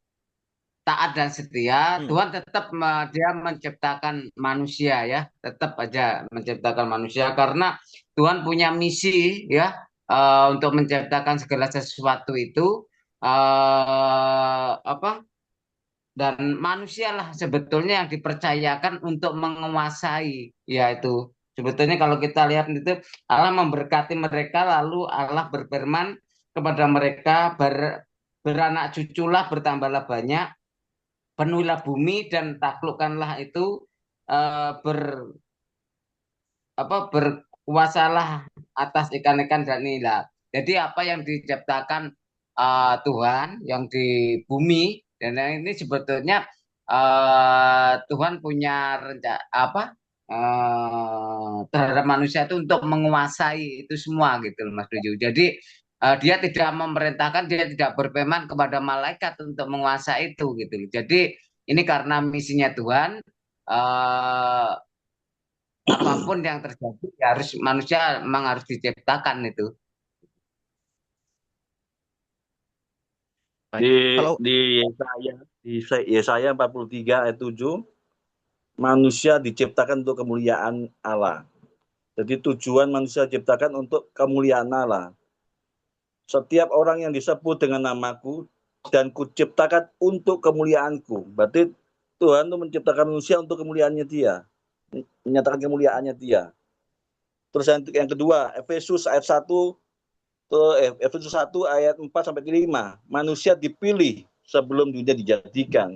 taat dan setia, hmm, Tuhan tetap dia menciptakan manusia ya, tetap aja menciptakan manusia karena Tuhan punya misi ya, untuk menciptakan segala sesuatu itu apa dan manusialah sebetulnya yang dipercayakan untuk menguasai, yaitu sebetulnya kalau kita lihat itu Allah memberkati mereka lalu Allah berfirman kepada mereka beranak cuculah bertambahlah banyak penuhilah bumi dan taklukkanlah itu ber apa berkuasalah atas ikan-ikan dan nila. Jadi apa yang diciptakan Tuhan yang di bumi dan ini sebetulnya Tuhan punya rencana apa terhadap manusia itu untuk menguasai itu semua gitu loh Mas Tuju. Jadi dia tidak memerintahkan, dia tidak berfirman kepada malaikat untuk menguasai itu gitu loh. Jadi ini karena misinya Tuhan apapun yang terjadi ya harus manusia memang harus diciptakan itu. Baik. Di Kalau Yesaya 43 ayat 7, manusia diciptakan untuk kemuliaan Allah. Jadi tujuan manusia diciptakan untuk kemuliaan Allah. Setiap orang yang disebut dengan namaku dan kuciptakan untuk kemuliaanku. Berarti Tuhan itu menciptakan manusia untuk kemuliaannya dia. Menyatakan kemuliaannya dia. Terus yang kedua, Efesus ayat 1 Efesus 1 ayat 4 sampai 5. Manusia dipilih sebelum dunia dijadikan.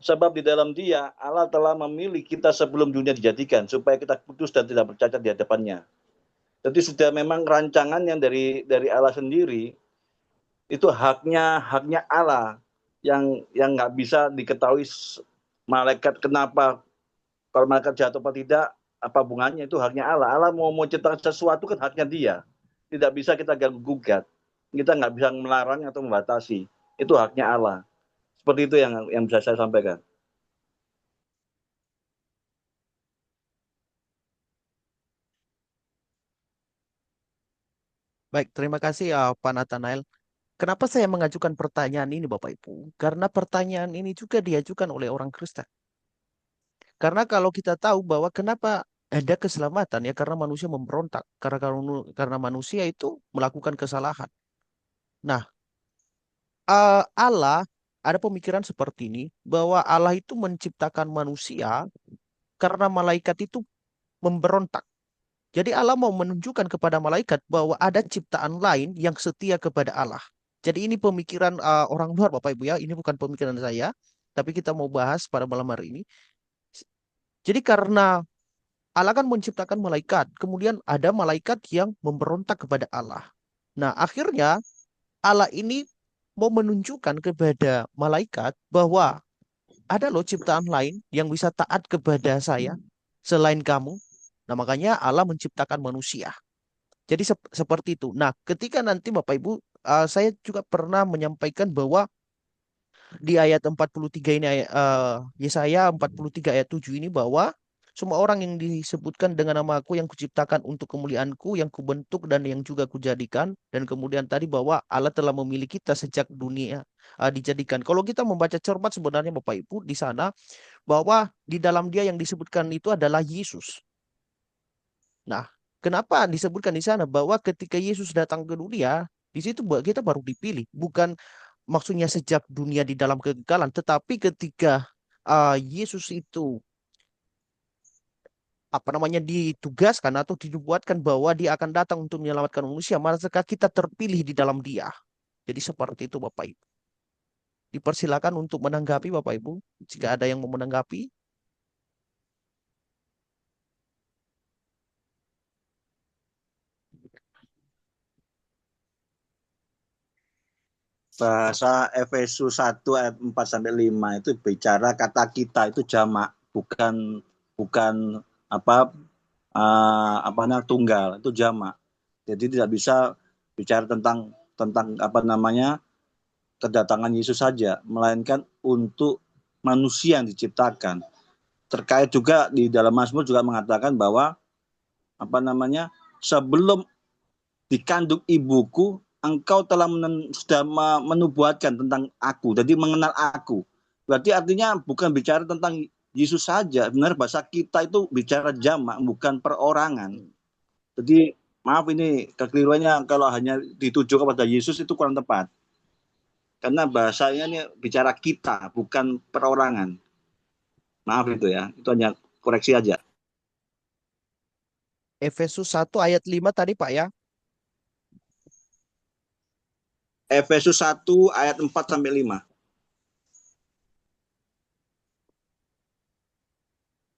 Sebab di dalam Dia Allah telah memilih kita sebelum dunia dijadikan supaya kita kudus dan tidak bercacat di hadapannya. Jadi sudah memang rancangan yang dari Allah sendiri, itu haknya Allah yang nggak bisa diketahui malaikat kenapa, kalau malaikat jatuh atau tidak, apa bunganya, itu haknya Allah. Allah mau ciptakan sesuatu kan haknya dia. Tidak bisa kita ganggu gugat. Kita nggak bisa melarang atau membatasi. Itu haknya Allah. Seperti itu yang bisa saya sampaikan. baik, terima kasih Pak Nathanael. Kenapa saya mengajukan pertanyaan ini Bapak Ibu? Karena pertanyaan ini juga diajukan oleh orang Kristen. Karena kalau kita tahu bahwa kenapa ada keselamatan ya karena manusia memberontak, karena manusia itu melakukan kesalahan. Nah, Allah ada pemikiran seperti ini bahwa Allah itu menciptakan manusia karena malaikat itu memberontak. Jadi Allah mau menunjukkan kepada malaikat bahwa ada ciptaan lain yang setia kepada Allah. Jadi ini pemikiran orang luar Bapak Ibu ya, ini bukan pemikiran saya, tapi kita mau bahas pada malam hari ini. Jadi karena Allah kan menciptakan malaikat, kemudian ada malaikat yang memberontak kepada Allah. Nah, akhirnya Allah ini mau menunjukkan kepada malaikat bahwa ada loh ciptaan lain yang bisa taat kepada saya selain kamu. Nah, makanya Allah menciptakan manusia. Jadi seperti itu. Nah, ketika nanti Bapak Ibu, saya juga pernah menyampaikan bahwa di ayat 43 ini, Yesaya 43 ayat 7 ini bahwa semua orang yang disebutkan dengan nama aku yang kuciptakan untuk kemuliaanku, yang kubentuk dan yang juga kujadikan. Dan kemudian tadi bahwa Allah telah memilih kita sejak dunia dijadikan. Kalau kita membaca cermat sebenarnya Bapak Ibu di sana, bahwa di dalam dia yang disebutkan itu adalah Yesus. Nah, kenapa disebutkan di sana bahwa ketika Yesus datang ke dunia, di situ kita baru dipilih, bukan maksudnya sejak dunia di dalam kegagalan, tetapi ketika Yesus itu apa namanya ditugaskan atau dibuatkan bahwa dia akan datang untuk menyelamatkan manusia, maka kita terpilih di dalam dia. Jadi seperti itu Bapak Ibu. Dipersilakan untuk menanggapi Bapak Ibu, jika ada yang mau menanggapi. Bahasa Efesus 1 ayat 4 sampai 5 itu bicara kata kita itu jamak, bukan bukan apa tunggal, itu jamak. Jadi tidak bisa bicara tentang apa namanya kedatangan Yesus saja, melainkan untuk manusia yang diciptakan. Terkait juga di dalam Mazmur juga mengatakan bahwa apa namanya sebelum dikandung ibuku engkau telah sudah menubuatkan tentang aku, jadi mengenal aku. Berarti artinya bukan bicara tentang Yesus saja, benar bahasa kita itu bicara jamak, bukan perorangan. Jadi Maaf ini kekeliruannya kalau hanya dituju kepada Yesus itu kurang tepat. Karena bahasanya ini bicara kita, bukan perorangan. Maaf itu ya, itu hanya koreksi aja. Efesus 1 ayat 5 tadi Pak ya. Efesus 1 ayat 4 sampai 5.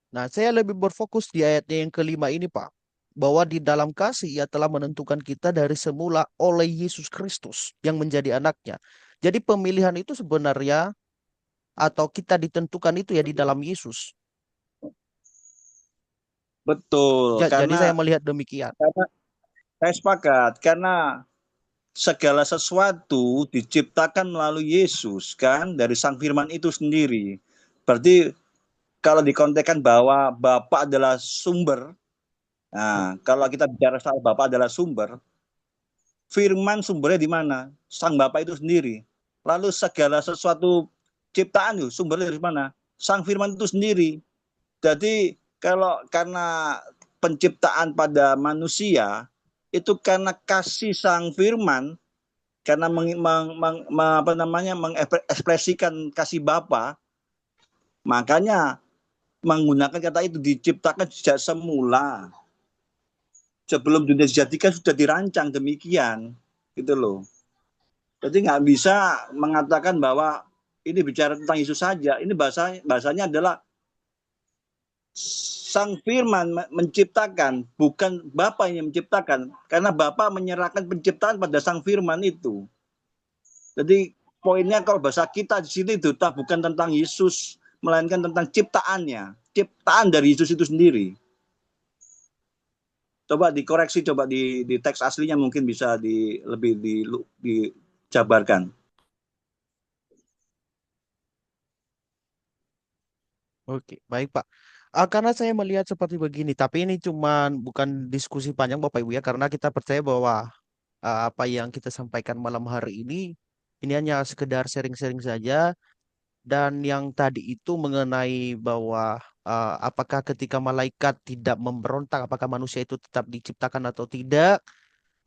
Nah, saya lebih berfokus di ayatnya yang kelima ini, Pak. Bahwa di dalam kasih ia telah menentukan kita dari semula oleh Yesus Kristus yang menjadi anaknya. Jadi pemilihan itu sebenarnya atau kita ditentukan itu ya di dalam Yesus. Betul, Jadi saya karena melihat demikian. saya sepakat karena segala sesuatu diciptakan melalui Yesus kan dari Sang Firman itu sendiri. Berarti kalau dikontekskan bahwa Bapa adalah sumber, nah kalau kita bicara soal Bapa adalah sumber, Firman sumbernya di mana? Sang Bapa itu sendiri. Lalu segala sesuatu ciptaan itu sumbernya dari mana? Sang Firman itu sendiri. Jadi kalau karena penciptaan pada manusia itu karena kasih Sang Firman, karena mengekspresikan kasih Bapa, makanya menggunakan kata itu diciptakan sejak semula. Sebelum dunia dijadikan sudah dirancang demikian, gitu loh. Jadi nggak bisa mengatakan bahwa ini bicara tentang Yesus saja. Ini bahasanya adalah Sang Firman menciptakan, bukan Bapa yang menciptakan. Karena Bapa menyerahkan penciptaan pada Sang Firman itu. Jadi poinnya kalau bahasa kita di sini itu bukan tentang Yesus, melainkan tentang ciptaannya, ciptaan dari Yesus itu sendiri. Coba dikoreksi, coba di teks aslinya mungkin bisa lebih dijabarkan. Oke, baik Pak. Karena saya melihat seperti begini, tapi ini cuman bukan diskusi panjang Bapak Ibu ya, karena kita percaya bahwa apa yang kita sampaikan malam hari ini hanya sekedar sharing-sharing saja. Dan yang tadi itu mengenai bahwa apakah ketika malaikat tidak memberontak, apakah manusia itu tetap diciptakan atau tidak?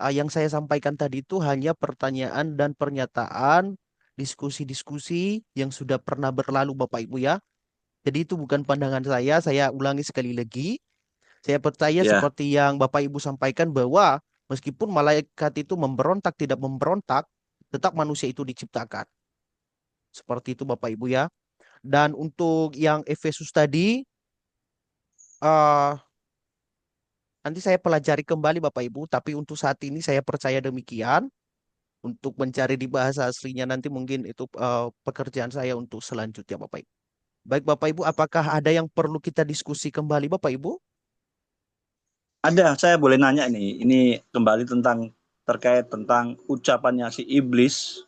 Yang saya sampaikan tadi itu hanya pertanyaan dan pernyataan, diskusi-diskusi yang sudah pernah berlalu Bapak Ibu ya. Jadi itu bukan pandangan saya ulangi sekali lagi. Saya percaya Ya, seperti yang Bapak Ibu sampaikan bahwa meskipun malaikat itu memberontak, tidak memberontak, tetap manusia itu diciptakan. Seperti itu Bapak Ibu ya. Dan untuk yang Efesus tadi, eh nanti saya pelajari kembali Bapak Ibu, tapi untuk saat ini saya percaya demikian. Untuk mencari di bahasa aslinya nanti mungkin itu pekerjaan saya untuk selanjutnya Bapak Ibu. Baik Bapak Ibu, apakah ada yang perlu kita diskusi kembali Bapak Ibu? ada. Saya boleh nanya nih. Ini kembali terkait tentang ucapannya si iblis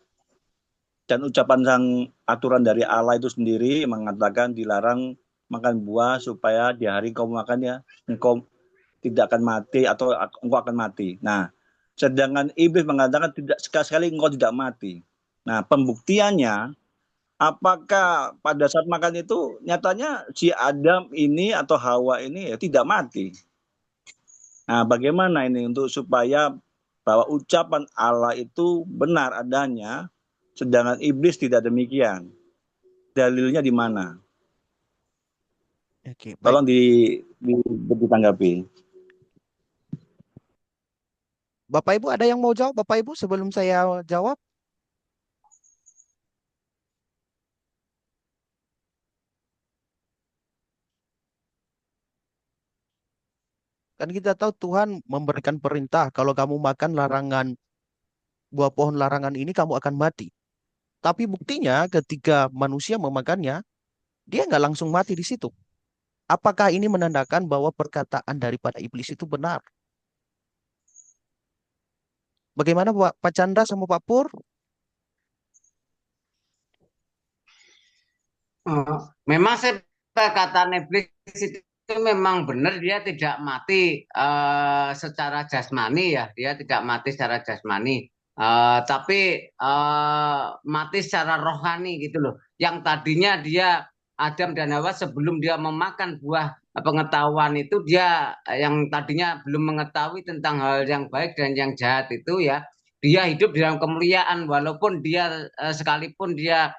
dan ucapan sang aturan dari Allah itu sendiri mengatakan dilarang makan buah supaya di hari kau makannya engkau tidak akan mati atau engkau akan mati. Nah, sedangkan iblis mengatakan tidak sekali-sekali engkau tidak mati. Nah, pembuktiannya apakah pada saat makan itu nyatanya si Adam ini atau Hawa ini ya tidak mati. Nah, bagaimana ini untuk supaya bahwa ucapan Allah itu benar adanya, sedangkan iblis tidak demikian. Dalilnya di mana? Oke, baik. Tolong ditanggapi. Bapak Ibu ada yang mau jawab Bapak Ibu sebelum saya jawab? Kan kita tahu Tuhan memberikan perintah kalau kamu makan larangan buah pohon larangan ini kamu akan mati. Tapi buktinya ketika manusia memakannya, dia nggak langsung mati di situ. Apakah ini menandakan bahwa perkataan daripada iblis itu benar? Bagaimana Pak Chandra sama Pak Pur? Memang saya kata Neblis itu memang benar dia tidak mati secara jasmani ya, dia tidak mati secara jasmani. Tapi mati secara rohani gitu loh. Yang tadinya dia Adam dan Hawa sebelum dia memakan buah pengetahuan itu dia yang tadinya belum mengetahui tentang hal yang baik dan yang jahat itu ya, dia hidup di dalam kemuliaan walaupun dia sekalipun dia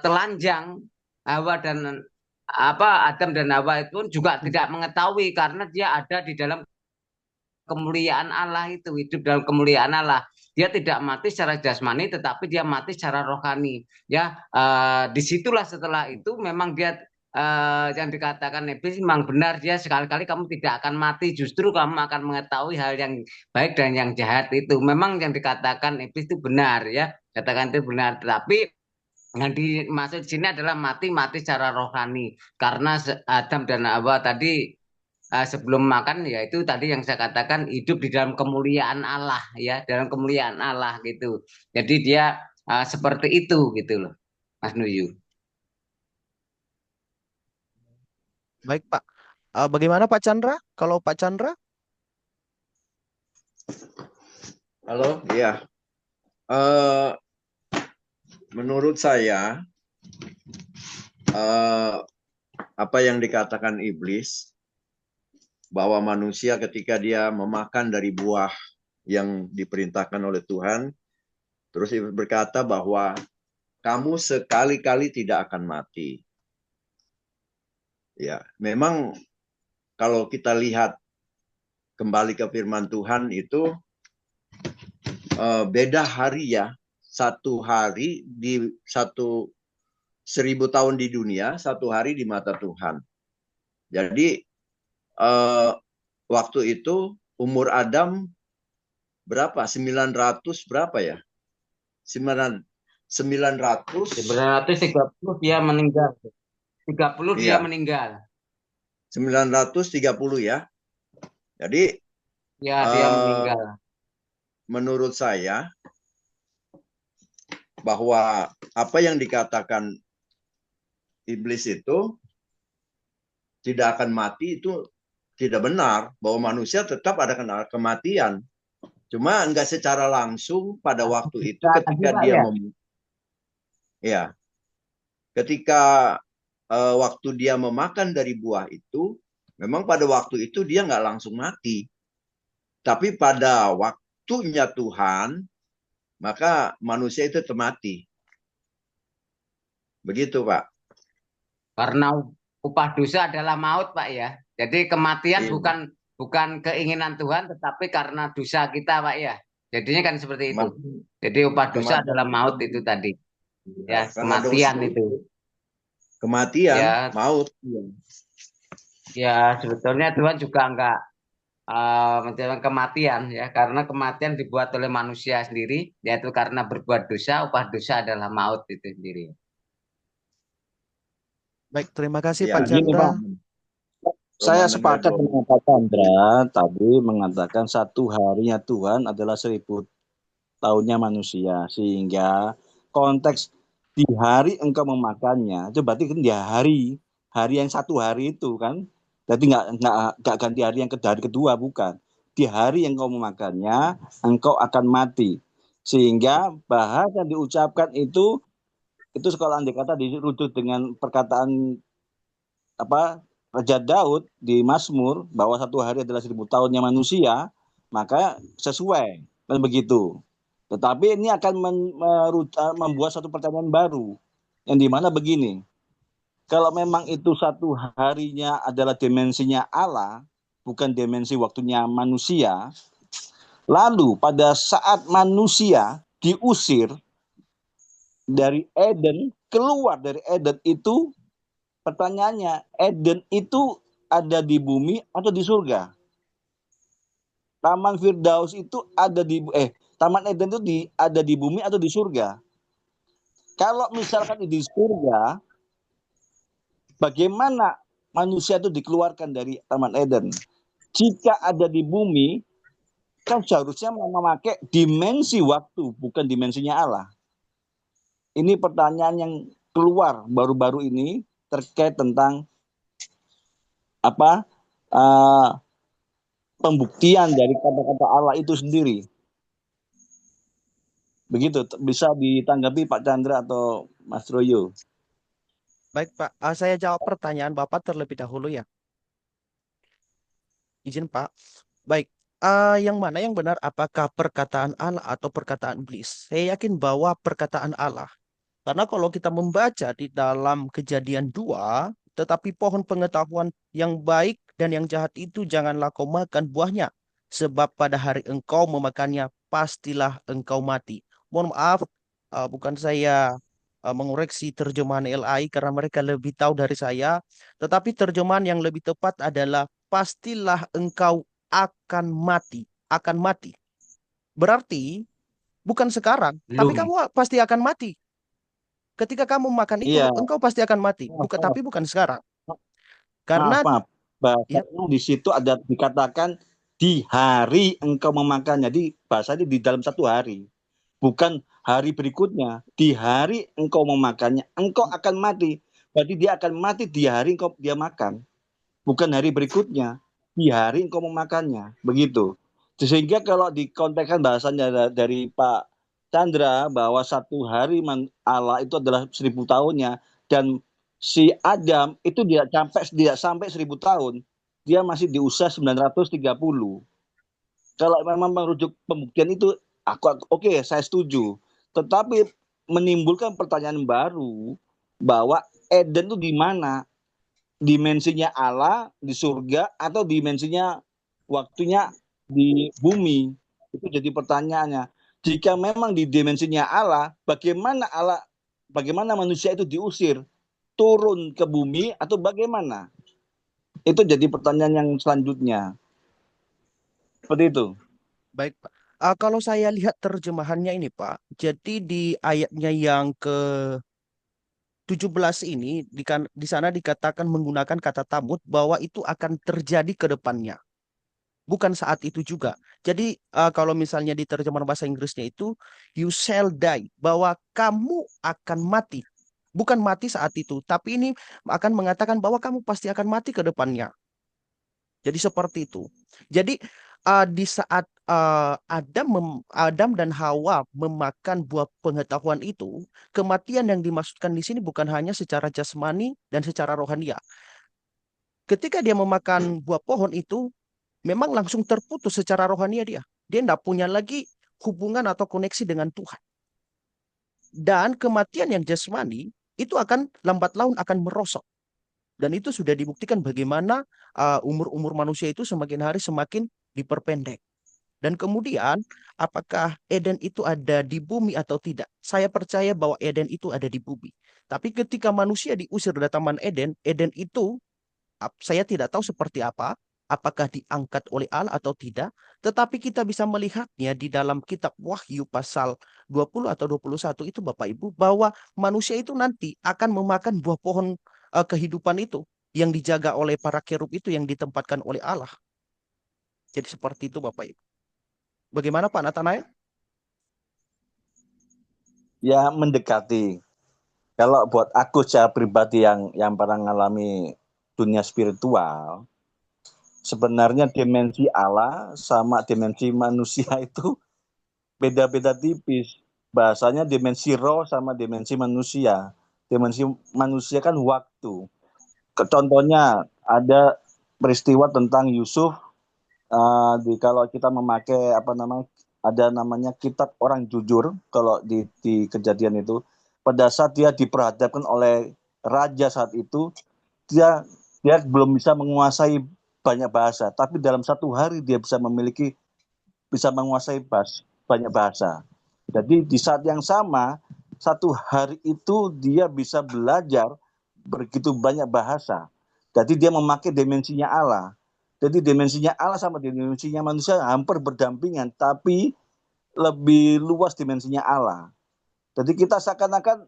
telanjang. Hawa dan Adam dan Hawa itu juga tidak mengetahui karena dia ada di dalam kemuliaan Allah, itu hidup dalam kemuliaan Allah. Dia tidak mati secara jasmani tetapi dia mati secara rohani ya. Disitulah setelah itu memang dia yang dikatakan iblis memang benar, dia sekali-kali kamu tidak akan mati, justru kamu akan mengetahui hal yang baik dan yang jahat. Itu memang yang dikatakan iblis itu benar ya, katakan itu benar, tetapi yang dimaksud di sini adalah mati secara rohani karena Adam dan Hawa tadi sebelum makan ya itu tadi yang saya katakan hidup di dalam kemuliaan Allah ya, dalam kemuliaan Allah gitu. Jadi dia seperti itu gitu loh, Mas Nuyu. Baik, Pak. Bagaimana Pak Chandra? Kalau Pak Chandra? Halo, ya. Menurut saya, apa yang dikatakan iblis, bahwa manusia ketika dia memakan dari buah yang diperintahkan oleh Tuhan, terus iblis berkata bahwa kamu sekali-kali tidak akan mati. Ya, memang kalau kita lihat kembali ke firman Tuhan itu beda hari ya. Satu hari di 1000 tahun di dunia, satu hari di mata Tuhan. Jadi waktu itu umur Adam berapa? 900 berapa ya? 930 dia meninggal. 30 dia meninggal. 930 ya. Jadi ya dia meninggal. Menurut saya bahwa apa yang dikatakan iblis itu tidak akan mati itu tidak benar, bahwa manusia tetap ada kematian. Cuma enggak secara langsung pada waktu itu ketika dia ketika waktu dia memakan dari buah itu, memang pada waktu itu dia nggak langsung mati. Tapi pada waktunya Tuhan, maka manusia itu mati. Begitu, Pak. Karena upah dosa adalah maut, Pak ya. Jadi kematian bukan keinginan Tuhan, tetapi karena dosa kita, Pak ya. Jadinya kan seperti itu. Jadi upah dosa adalah maut itu tadi. Ya, kematian itu. Kematian, ya, maut. Ya, sebetulnya Tuhan juga enggak menjelaskan kematian ya, karena kematian dibuat oleh manusia sendiri, yaitu karena berbuat dosa, upah dosa adalah maut itu sendiri. Baik, terima kasih ya, Pak Chandra. Saya sepakat dengan Pak Chandra tadi mengatakan satu harinya Tuhan adalah 1000 tahunnya manusia, sehingga konteks di hari engkau memakannya itu berarti kan di hari yang satu hari itu kan, jadi nggak ganti hari yang hari kedua, bukan. Di hari yang engkau memakannya engkau akan mati, sehingga bahasa yang diucapkan itu kalau andai kata dirujuk dengan perkataan Raja Daud di Mazmur bahwa satu hari adalah 1000 tahunnya manusia, maka sesuai dan begitu. Tetapi ini akan membuat satu pertanyaan baru, yang dimana begini, kalau memang itu satu harinya adalah dimensinya Allah, bukan dimensi waktunya manusia, lalu pada saat manusia diusir dari Eden, keluar dari Eden itu, pertanyaannya, Eden itu ada di bumi atau di surga? Taman Firdaus itu ada di Taman Eden itu ada di bumi atau di surga? Kalau misalkan di surga, bagaimana manusia itu dikeluarkan dari Taman Eden? Jika ada di bumi, kan seharusnya memakai dimensi waktu, bukan dimensinya Allah. Ini pertanyaan yang keluar baru-baru ini terkait tentang pembuktian dari kata-kata Allah itu sendiri. Begitu, bisa ditanggapi Pak Chandra atau Mas Royo? Baik Pak, saya jawab pertanyaan Bapak terlebih dahulu ya. Izin Pak. Baik. Yang mana yang benar? Apakah perkataan Allah atau perkataan iblis? Saya yakin bahwa perkataan Allah. Karena kalau kita membaca di dalam Kejadian 2, tetapi pohon pengetahuan yang baik dan yang jahat itu janganlah kau makan buahnya. Sebab pada hari engkau memakannya, pastilah engkau mati. Mohon maaf, bukan saya mengoreksi terjemahan LAI karena mereka lebih tahu dari saya. Tetapi terjemahan yang lebih tepat adalah pastilah engkau akan mati. Akan mati. Berarti bukan sekarang, tapi Belum. kamu pasti akan mati. Ketika kamu makan itu, Iya, engkau pasti akan mati. maaf, Tapi bukan sekarang. maaf, Karena, maaf. ya, Bahasanya di situ ada dikatakan di hari engkau memakannya. Jadi bahasanya di dalam satu hari. Bukan hari berikutnya. Di hari engkau memakannya, engkau akan mati. Berarti dia akan mati di hari engkau dia makan. Bukan hari berikutnya. Di hari engkau memakannya. Begitu. Sehingga kalau dikontekskan bahasanya dari Pak Chandra bahwa satu hari Allah itu adalah 1000 tahunnya, dan si Adam itu tidak sampai 1000 tahun, dia masih di usia 930. Kalau memang merujuk pembuktian itu, oke, saya setuju. Tetapi menimbulkan pertanyaan baru bahwa Eden itu di mana? Dimensinya Allah di surga atau dimensinya waktunya di bumi? Itu jadi pertanyaannya. Jika memang di dimensinya Allah, bagaimana manusia itu diusir turun ke bumi atau bagaimana? Itu jadi pertanyaan yang selanjutnya. Seperti itu. baik, Pak. Kalau saya lihat terjemahannya ini, Pak, jadi di ayatnya yang ke-17 ini, di sana dikatakan menggunakan kata tamut bahwa itu akan terjadi ke depannya. Bukan saat itu juga. Jadi kalau misalnya di terjemahan bahasa Inggrisnya itu, you shall die, bahwa kamu akan mati. Bukan mati saat itu, tapi ini akan mengatakan bahwa kamu pasti akan mati ke depannya. Jadi seperti itu. Jadi di saat Adam dan Hawa memakan buah pengetahuan itu, kematian yang dimaksudkan di sini bukan hanya secara jasmani dan secara rohania. Ketika dia memakan buah pohon itu, memang langsung terputus secara rohania dia. Dia tidak punya lagi hubungan atau koneksi dengan Tuhan. Dan kematian yang jasmani itu akan lambat laun akan merosot. Dan itu sudah dibuktikan bagaimana umur-umur manusia itu semakin hari semakin diperpendek. Dan kemudian, apakah Eden itu ada di bumi atau tidak? Saya percaya bahwa Eden itu ada di bumi. Tapi ketika manusia diusir dari Taman Eden, Eden itu saya tidak tahu seperti apa, apakah diangkat oleh Allah atau tidak, tetapi kita bisa melihatnya di dalam kitab Wahyu pasal 20 atau 21 itu Bapak Ibu, bahwa manusia itu nanti akan memakan buah pohon kehidupan itu yang dijaga oleh para kerub itu yang ditempatkan oleh Allah. Jadi seperti itu Bapak Ibu. Bagaimana Pak Nathanael? Ya mendekati. Kalau buat aku secara pribadi yang pernah mengalami dunia spiritual, sebenarnya dimensi Allah sama dimensi manusia itu beda-beda tipis. Bahasanya dimensi roh sama dimensi manusia. Dimensi manusia kan waktu. Contohnya ada peristiwa tentang Yusuf, kalau kita memakai ada namanya kitab orang jujur kalau di kejadian itu, pada saat dia diperhadapkan oleh raja saat itu, dia dia belum bisa menguasai banyak bahasa, tapi dalam satu hari dia bisa menguasai banyak bahasa. Jadi di saat yang sama, satu hari itu dia bisa belajar begitu banyak bahasa. Jadi dia memakai dimensinya Allah. Jadi dimensinya Allah sama dimensinya manusia hampir berdampingan, tapi lebih luas dimensinya Allah. Jadi kita seakan-akan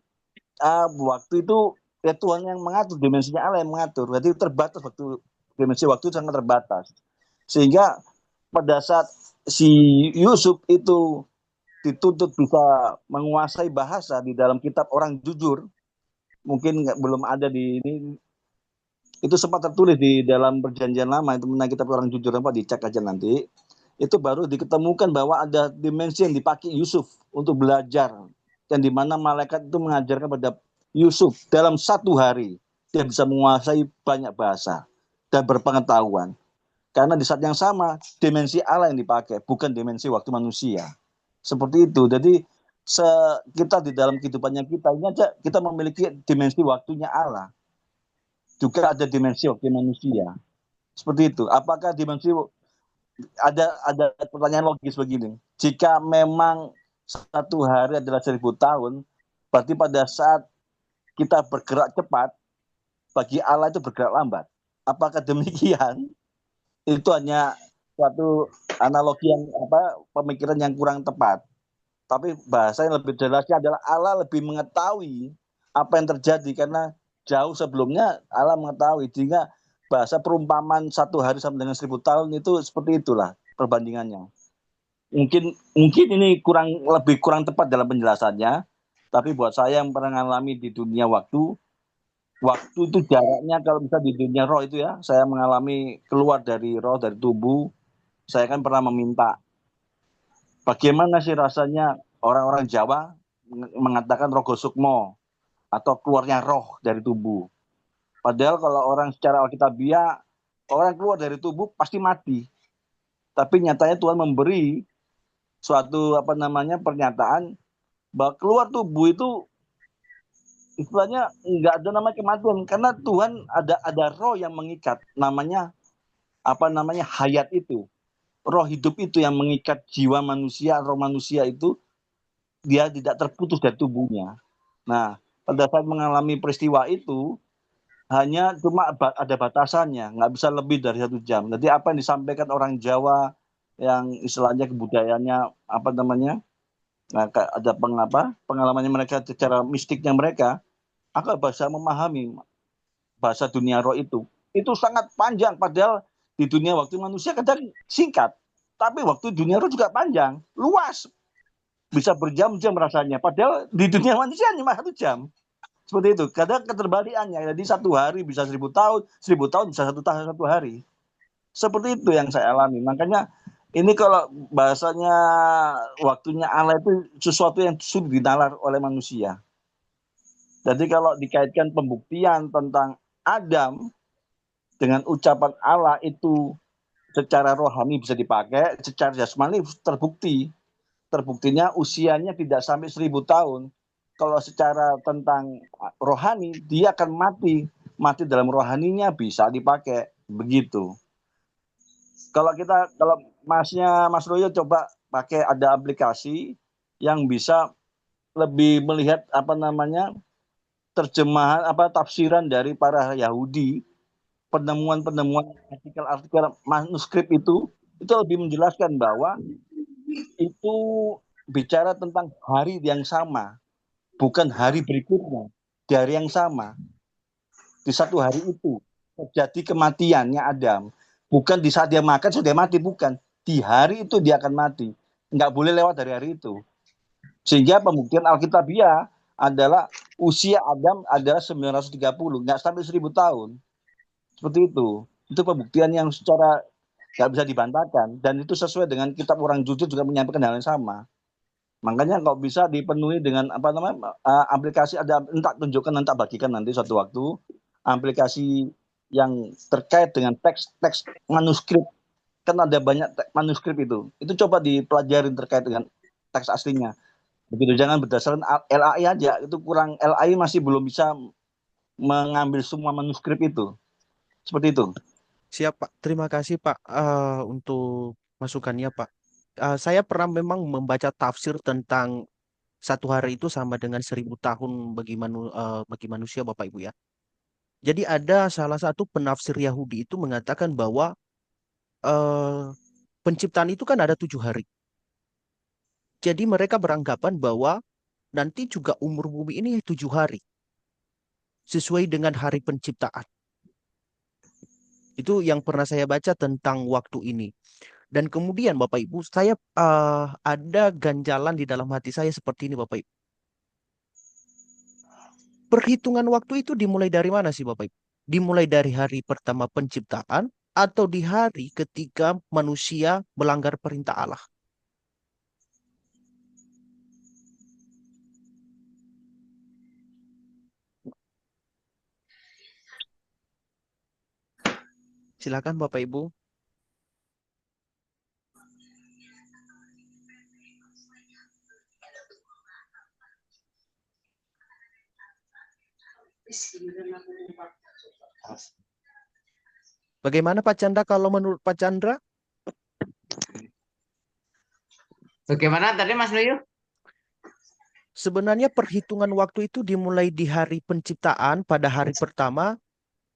waktu itu ya Tuhan yang mengatur, dimensinya Allah yang mengatur. Jadi terbatas dimensi waktu sangat terbatas. Sehingga pada saat si Yusuf itu dituntut bisa menguasai bahasa di dalam kitab orang jujur, mungkin belum ada di ini, itu sempat tertulis di dalam perjanjian lama itu mengenai kitab orang jujur, apa dicek aja nanti, itu baru diketemukan bahwa ada dimensi yang dipakai Yusuf untuk belajar, dan di mana malaikat itu mengajarkan pada Yusuf dalam satu hari dia bisa menguasai banyak bahasa dan berpengetahuan. Karena di saat yang sama dimensi Allah yang dipakai, bukan dimensi waktu manusia. Seperti itu. Jadi kita di dalam kehidupannya kita ini aja kita memiliki dimensi waktunya Allah. Juga ada dimensi waktu manusia. Seperti itu. Apakah dimensi ada pertanyaan logis begini. Jika memang satu hari adalah 1000 tahun, berarti pada saat kita bergerak cepat, bagi Allah itu bergerak lambat. Apakah demikian? Itu hanya suatu analogi yang pemikiran yang kurang tepat. Tapi bahasa yang lebih jelasnya adalah Allah lebih mengetahui apa yang terjadi karena jauh sebelumnya Allah mengetahui. Sehingga bahasa perumpamaan satu hari sama dengan 1000 tahun itu seperti itulah perbandingannya. Mungkin ini lebih kurang tepat dalam penjelasannya. Tapi buat saya yang pernah mengalami di dunia waktu itu jaraknya kalau bisa di dunia roh itu ya, saya mengalami keluar dari roh, dari tubuh. Saya kan pernah meminta, bagaimana sih rasanya orang-orang Jawa mengatakan rogo sukmo atau keluarnya roh dari tubuh. Padahal kalau orang secara alkitabiah, orang keluar dari tubuh pasti mati. Tapi nyatanya Tuhan memberi suatu pernyataan bahwa keluar tubuh itu istilahnya nggak ada nama kematian karena Tuhan ada roh yang mengikat, namanya hayat itu, roh hidup itu yang mengikat jiwa manusia, roh manusia itu dia tidak terputus dari tubuhnya. Nah, pada saat mengalami peristiwa itu hanya cuma ada batasannya, nggak bisa lebih dari 1 jam. Jadi apa yang disampaikan orang Jawa yang istilahnya kebudayaannya nah, ada pengalamannya mereka secara mistiknya mereka, aku bisa memahami bahasa dunia roh itu sangat panjang, padahal di dunia waktu manusia kadang singkat, tapi waktu dunia roh juga panjang, luas, bisa berjam-jam rasanya, padahal di dunia manusia cuma 1 jam. Seperti itu, kadang keterbalikannya, jadi 1 hari bisa 1000 tahun, 1000 tahun bisa 1 tahun 1 hari. Seperti itu yang saya alami. Makanya ini kalau bahasanya waktunya Allah itu sesuatu yang sulit dinalar oleh manusia. Jadi kalau dikaitkan pembuktian tentang Adam dengan ucapan Allah itu secara rohani bisa dipakai, secara jasmani terbukti. Terbuktinya usianya tidak sampai 1000 tahun. Kalau secara tentang rohani, dia akan mati. Mati dalam rohaninya bisa dipakai. Begitu. Kalau Mas Royo coba pakai ada aplikasi yang bisa lebih melihat terjemahan tafsiran dari para Yahudi, penemuan artikel-artikel manuskrip itu lebih menjelaskan bahwa itu bicara tentang hari yang sama, bukan hari berikutnya, di hari yang sama. Di satu hari itu terjadi kematiannya Adam. Bukan di saat dia makan sudah mati, bukan. Di hari itu dia akan mati. Nggak boleh lewat dari hari itu. Sehingga pembuktian Alkitabiah adalah usia Adam adalah 930, nggak sampai 1000 tahun. Seperti itu. Itu pembuktian yang secara nggak bisa dibantahkan. Dan itu sesuai dengan kitab orang jujur juga menyampaikan hal yang sama. Makanya kalau bisa dipenuhi dengan aplikasi, ada entah tunjukkan, entah bagikan nanti suatu waktu aplikasi yang terkait dengan teks manuskrip, kan ada banyak manuskrip itu coba dipelajarin terkait dengan teks aslinya. Begitu, jangan berdasarkan LAI aja, itu kurang. LAI masih belum bisa mengambil semua manuskrip itu. Seperti itu. Siap, Pak. Terima kasih, Pak, untuk masukannya, Pak. Saya pernah memang membaca tafsir tentang 1 hari itu sama dengan 1000 tahun bagi manusia, Bapak Ibu ya. Jadi ada salah satu penafsir Yahudi itu mengatakan bahwa eh, penciptaan itu kan ada 7 hari. Jadi mereka beranggapan bahwa nanti juga umur bumi ini 7 hari, sesuai dengan hari penciptaan. Itu yang pernah saya baca tentang waktu ini. Dan kemudian Bapak Ibu, saya ada ganjalan di dalam hati saya seperti ini Bapak Ibu. Perhitungan waktu itu dimulai dari mana sih Bapak Ibu? Dimulai dari hari pertama penciptaan atau di hari ketika manusia melanggar perintah Allah? Silakan Bapak Ibu. Bagaimana Pak Chandra kalau menurut Pak Chandra? Bagaimana tadi Mas Nuyu? Sebenarnya perhitungan waktu itu dimulai di hari penciptaan pada hari pertama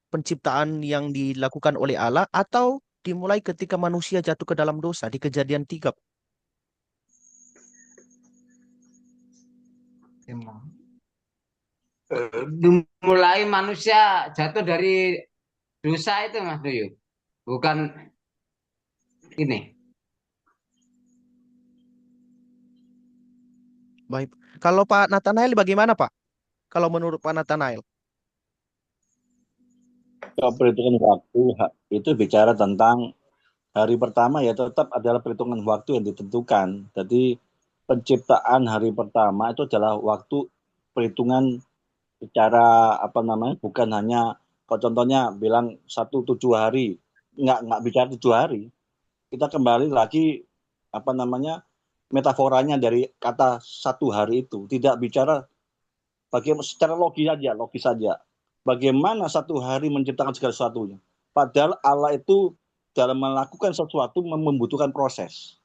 penciptaan yang dilakukan oleh Allah atau dimulai ketika manusia jatuh ke dalam dosa di Kejadian 3. Dimulai manusia jatuh dari dosa itu Mas Nuyu. Bukan ini. Baik. Kalau Pak Nathanael bagaimana Pak? Kalau menurut Pak Nathanael? Kalau perhitungan waktu itu bicara tentang hari pertama ya tetap adalah perhitungan waktu yang ditentukan. Jadi penciptaan hari pertama itu adalah waktu perhitungan secara apa namanya, bukan hanya kalau contohnya bilang 1 7 hari, nggak bicara 7 hari. Kita kembali lagi apa namanya metaforanya dari kata 1 hari itu tidak bicara bagaimana secara logis saja. Bagaimana 1 hari menciptakan segala sesuatunya. Padahal Allah itu dalam melakukan sesuatu membutuhkan proses.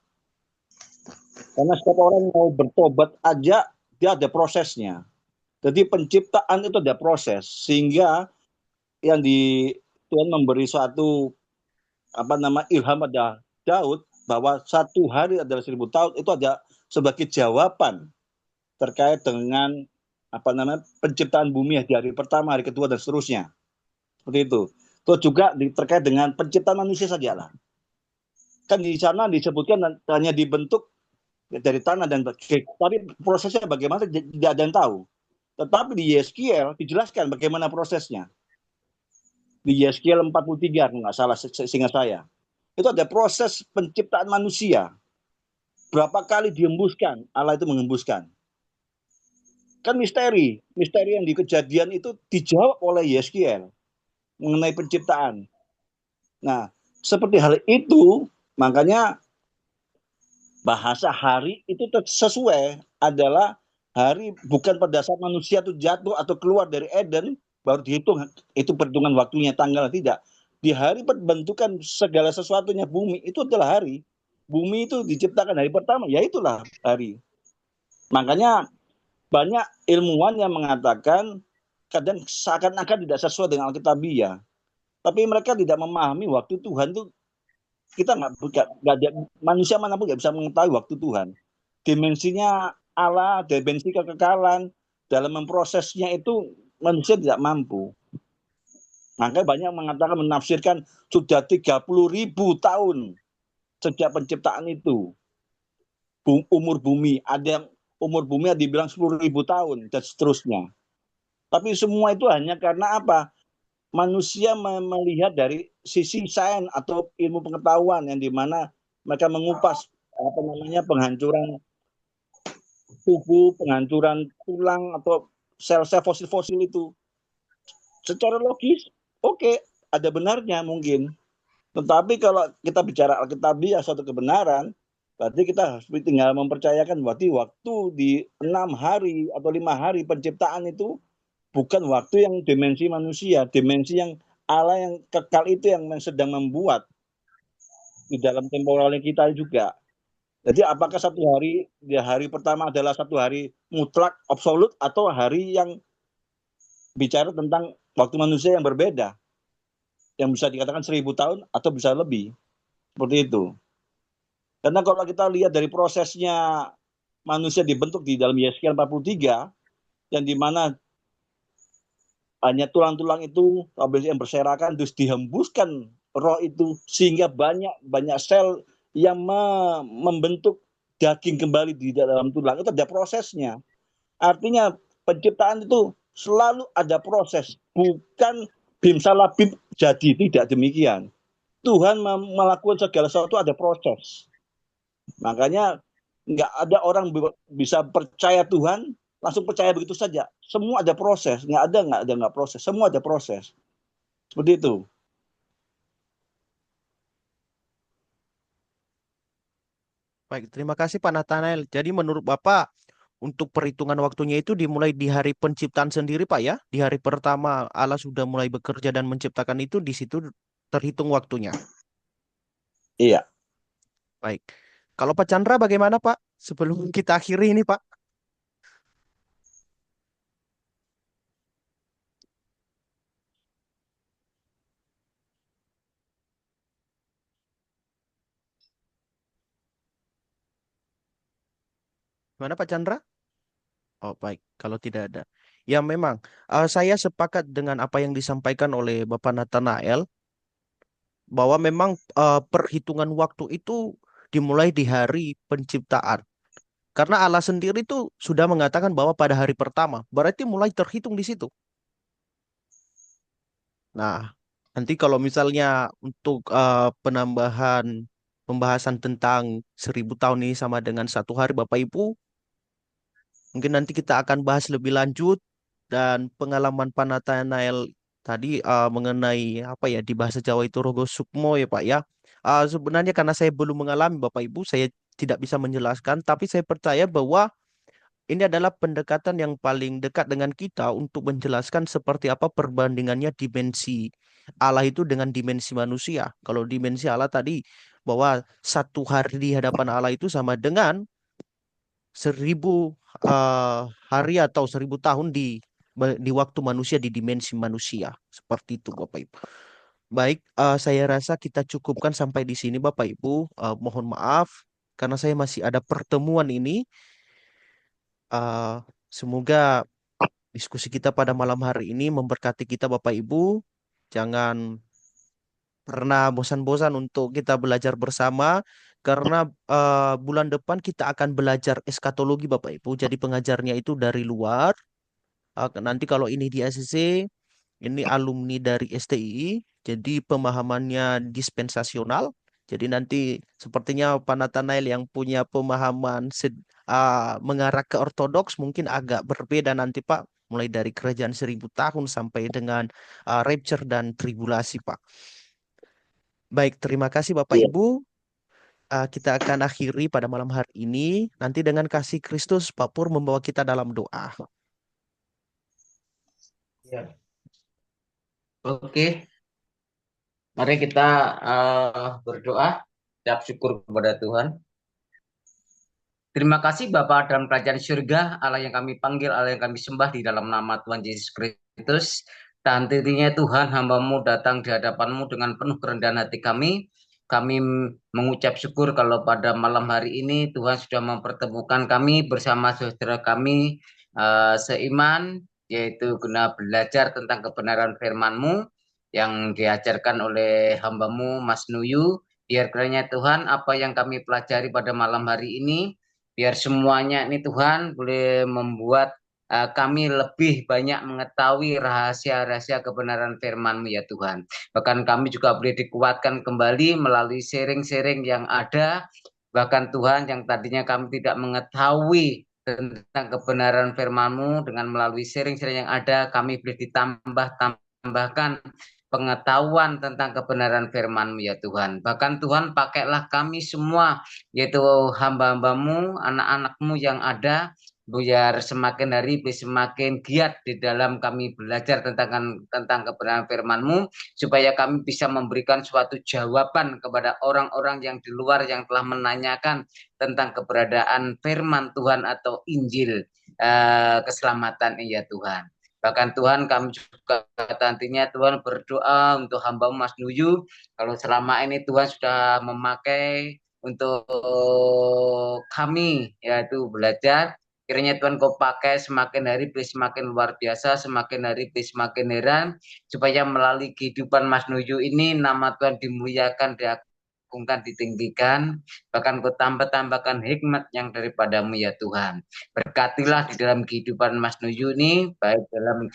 Karena setiap orang mau bertobat aja dia ada prosesnya. Jadi penciptaan itu ada proses sehingga yang Tuhan memberi suatu apa nama ilham pada Daud bahwa 1 hari adalah 1000 tahun itu ada sebagai jawaban terkait dengan apa namanya penciptaan bumi di hari pertama, hari kedua dan seterusnya. Seperti itu. Terus juga terkait dengan penciptaan manusia saja lah. Kan di sana disebutkan hanya dibentuk dari tanah dan tapi prosesnya bagaimana tidak ada yang tahu. Tetapi di Yeskiel dijelaskan bagaimana prosesnya. Di Yeskiel 43 nggak salah seingat saya. Itu ada proses penciptaan manusia. Berapa kali dihembuskan, Allah itu menghembuskan. Kan misteri yang di Kejadian itu dijawab oleh Yeskiel mengenai penciptaan. Nah, seperti hal itu, makanya bahasa hari itu sesuai adalah hari bukan pada saat manusia itu jatuh atau keluar dari Eden baru dihitung itu perhitungan waktunya tanggal tidak. Di hari pembentukan segala sesuatunya bumi itu adalah hari. Bumi itu diciptakan hari pertama, ya itulah hari. Makanya banyak ilmuwan yang mengatakan kadang seakan-akan tidak sesuai dengan Alkitabiah. Tapi mereka tidak memahami waktu Tuhan itu kita nggak ada manusia manapun nggak bisa mengetahui waktu Tuhan. Dimensinya Allah, dimensi kekekalan dalam memprosesnya itu manusia tidak mampu. Makanya banyak mengatakan menafsirkan sudah 30.000 tahun sejak penciptaan itu. Umur bumi, ada yang umur bumi ada dibilang 10.000 tahun dan seterusnya. Tapi semua itu hanya karena apa? Manusia melihat dari sisi sains atau ilmu pengetahuan yang dimana mereka mengupas apa namanya penghancuran tubuh, penghancuran tulang atau sel-sel fosil-fosil itu. Secara logis, oke, ada benarnya mungkin. Tetapi kalau kita bicara Alkitabiah suatu kebenaran, berarti kita harus tinggal mempercayakan berarti waktu di 6 hari atau 5 hari penciptaan itu bukan waktu yang dimensi manusia, dimensi yang Allah yang kekal itu yang sedang membuat di dalam temporalnya kita juga. Jadi apakah 1 hari di hari pertama adalah 1 hari mutlak absolut atau hari yang bicara tentang waktu manusia yang berbeda, yang bisa dikatakan 1000 tahun atau bisa lebih seperti itu. Karena kalau kita lihat dari prosesnya manusia dibentuk di dalam Yeskiel 43 yang dimana hanya tulang-tulang itu yang berserakan terus dihembuskan roh itu sehingga banyak sel yang membentuk daging kembali di dalam tulang itu ada prosesnya. Artinya penciptaan itu selalu ada proses, bukan bim salah bim jadi, tidak demikian. Tuhan melakukan segala sesuatu ada proses. Makanya nggak ada orang bisa percaya Tuhan langsung percaya begitu saja. Semua ada proses, nggak proses, semua ada proses. Seperti itu. Baik, terima kasih Pak Nathanael. Jadi menurut Bapak, untuk perhitungan waktunya itu dimulai di hari penciptaan sendiri, Pak ya. Di hari pertama Allah sudah mulai bekerja dan menciptakan itu, di situ terhitung waktunya. Iya. Baik. Kalau Pak Chandra bagaimana, Pak? Sebelum kita akhiri ini, Pak. Gimana Pak Chandra? Oh, baik. Kalau tidak ada. Ya memang, saya sepakat dengan apa yang disampaikan oleh Bapak Nathanael, bahwa memang perhitungan waktu itu dimulai di hari penciptaan. Karena Allah sendiri itu sudah mengatakan bahwa pada hari pertama, berarti mulai terhitung di situ. Nah, nanti kalau misalnya untuk penambahan pembahasan tentang 1.000 tahun ini sama dengan 1 hari, Bapak Ibu, mungkin nanti kita akan bahas lebih lanjut, dan pengalaman Pak Nathanael tadi mengenai apa ya, di bahasa Jawa itu rogo sukmo ya Pak ya. Sebenarnya karena saya belum mengalami Bapak Ibu, saya tidak bisa menjelaskan, tapi saya percaya bahwa ini adalah pendekatan yang paling dekat dengan kita untuk menjelaskan seperti apa perbandingannya dimensi Allah itu dengan dimensi manusia. Kalau dimensi Allah tadi, bahwa 1 hari di hadapan Allah itu sama dengan 1.000 hari atau 1.000 tahun di waktu manusia, di dimensi manusia. Seperti itu Bapak Ibu. Baik, saya rasa kita cukupkan sampai di sini Bapak Ibu. Mohon maaf karena saya masih ada pertemuan ini. Eh, Semoga diskusi kita pada malam hari ini memberkati kita Bapak Ibu. Jangan pernah bosan-bosan untuk kita belajar bersama, karena bulan depan kita akan belajar eskatologi Bapak Ibu. Jadi pengajarnya itu dari luar. Nanti kalau ini di ACC, ini alumni dari STII, jadi pemahamannya dispensasional. Jadi nanti sepertinya Pak Nathanael yang punya pemahaman mengarah ke ortodoks mungkin agak berbeda nanti Pak. Mulai dari kerajaan 1.000 tahun sampai dengan rapture dan tribulasi Pak. Baik, terima kasih Bapak Iya. Ibu. Kita akan akhiri pada malam hari ini. Nanti dengan kasih Kristus, Pak Pur membawa kita dalam doa. Ya. Oke, mari kita berdoa, ucap syukur kepada Tuhan. Terima kasih Bapa dalam kerajaan surga, Allah yang kami panggil, Allah yang kami sembah di dalam nama Tuhan Yesus Kristus. Dan tentunya Tuhan, hamba-Mu datang di hadapan-Mu dengan penuh kerendahan hati kami. Kami mengucap syukur kalau pada malam hari ini Tuhan sudah mempertemukan kami bersama saudara kami seiman, yaitu guna belajar tentang kebenaran firman-Mu yang diajarkan oleh hamba-Mu Mas Nuyu. Biar kiranya Tuhan, apa yang kami pelajari pada malam hari ini, biar semuanya ini Tuhan boleh membuat kami lebih banyak mengetahui rahasia-rahasia kebenaran firman-Mu ya Tuhan. Bahkan kami juga boleh dikuatkan kembali melalui sharing-sharing yang ada. Bahkan Tuhan, yang tadinya kami tidak mengetahui tentang kebenaran firman-Mu, dengan melalui sharing-sharing yang ada, kami boleh ditambahkan pengetahuan tentang kebenaran firman-Mu ya Tuhan. Bahkan Tuhan, pakailah kami semua, yaitu hamba-hamba-Mu, anak-anak-Mu yang ada, biar semakin hari semakin giat di dalam kami belajar tentang kebenaran firman-Mu, supaya kami bisa memberikan suatu jawaban kepada orang-orang yang di luar yang telah menanyakan tentang keberadaan firman Tuhan atau Injil keselamatan ya Tuhan. Bahkan Tuhan, kami juga nantinya Tuhan berdoa untuk hamba Mas Nuyu, kalau selama ini Tuhan sudah memakai untuk kami yaitu belajar, kiranya Tuhan Kau pakai semakin hari semakin luar biasa, semakin hari semakin heran, supaya melalui kehidupan Mas Nuyu ini nama Tuhan dimuliakan, ditinggikan, bahkan Kau tambahkan hikmat yang daripadamu ya Tuhan. Berkatilah di dalam kehidupan Mas Nuyu ini, baik dalam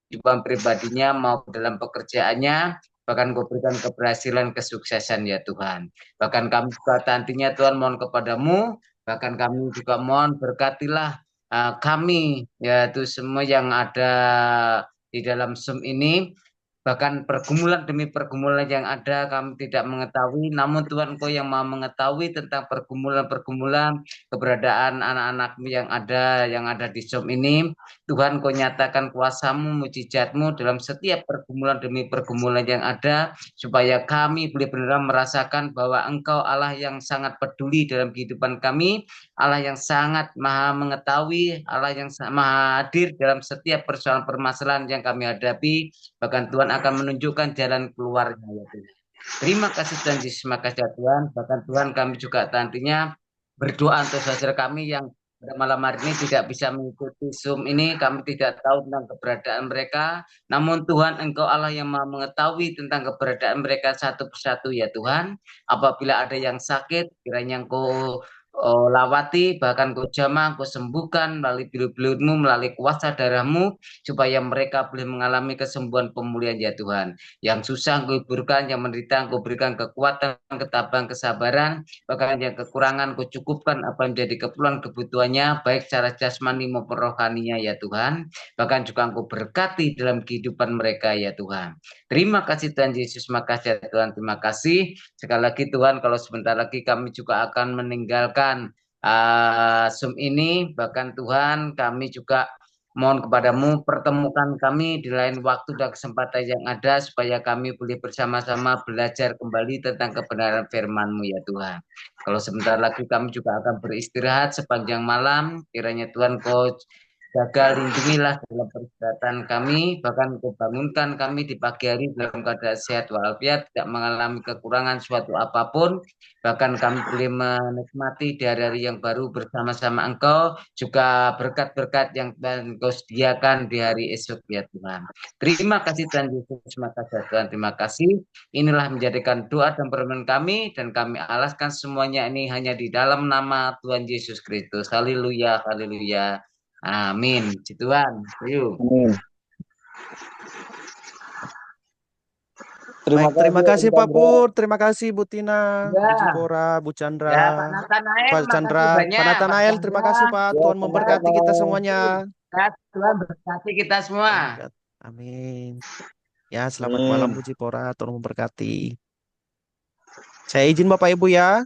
kehidupan pribadinya maupun dalam pekerjaannya, bahkan Kau berikan keberhasilan, kesuksesan ya Tuhan. Bahkan kami juga nantinya Tuhan mohon kepadamu, bahkan kami juga mohon berkatilah kami, yaitu semua yang ada di dalam Zoom ini, Bahkan pergumulan demi pergumulan yang ada kami tidak mengetahui, namun Tuhan Engkau yang Maha mengetahui tentang pergumulan-pergumulan keberadaan anak-anak-Mu yang ada di Zoom ini. Tuhan Engkau nyatakan kuasa-Mu, mujizat-Mu dalam setiap pergumulan demi pergumulan yang ada, supaya kami boleh benar merasakan bahwa Engkau Allah yang sangat peduli dalam kehidupan kami, Allah yang sangat maha mengetahui, Allah yang maha hadir dalam setiap persoalan permasalahan yang kami hadapi. Bahkan Tuhan akan menunjukkan jalan keluarnya ya Tuhan. Terima kasih Tuhan Yesus, makasih ya Tuhan. Bahkan Tuhan kami juga nantinya berdoa untuk saudara kami yang pada malam hari ini tidak bisa mengikuti Zoom ini, kami tidak tahu tentang keberadaan mereka. Namun Tuhan Engkau Allah yang maha mengetahui tentang keberadaan mereka satu persatu ya Tuhan. Apabila ada yang sakit, kiranya Engkau lawati, bahkan Engkau jamah, Engkau sembuhkan melalui bilut-bilutmu, melalui kuasa darahmu, supaya mereka boleh mengalami kesembuhan pemulihan ya Tuhan. Yang susah Engkau hiburkan, yang menderita Engkau berikan kekuatan, ketabahan, kesabaran, bahkan yang kekurangan Engkau cukupkan apa yang menjadi kebutuhannya, baik secara jasmani maupun rohaninya ya Tuhan. Bahkan juga Engkau berkati dalam kehidupan mereka ya Tuhan. Terima kasih Tuhan Yesus, makasih ya Tuhan, terima kasih. Sekali lagi Tuhan, kalau sebentar lagi kami juga akan meninggalkan Zoom ini, bahkan Tuhan kami juga mohon kepadamu pertemukan kami di lain waktu dan kesempatan yang ada, supaya kami boleh bersama-sama belajar kembali tentang kebenaran firman-Mu ya Tuhan. Kalau sebentar lagi kami juga akan beristirahat sepanjang malam, kiranya Tuhan Kau jaga, lindungilah dalam peristirahan kami, bahkan Kau bangunkan kami di pagi hari dalam keadaan sehat walafiat, tidak mengalami kekurangan suatu apapun, bahkan kami boleh menikmati di hari-hari yang baru bersama-sama Engkau, juga berkat-berkat yang Engkau sediakan di hari esok ya Tuhan. Terima kasih Tuhan Yesus, terima kasih Tuhan, terima kasih. Inilah menjadikan doa dan permohonan kami, dan kami alaskan semuanya ini hanya di dalam nama Tuhan Yesus Kristus. Haleluya, haleluya. Amin. Puji Tuhan. Ayo. Amin. Baik, terima kasih Om Pak Chandra. Pur, terima kasih Bu Tina, Bu Ya, Jipora, Bu ya Pak Chandra, Nathanael, Pak makasih Chandra, banyak. Pak Pak Nathanael, terima kasih Chandra, Pak. Ya, Tuhan sama-sama. memberkati kita semuanya. Tuhan berkati kita semua. Amin. Ya, selamat malam Bu Jipora, Tuhan memberkati. Saya izin Bapak Ibu ya.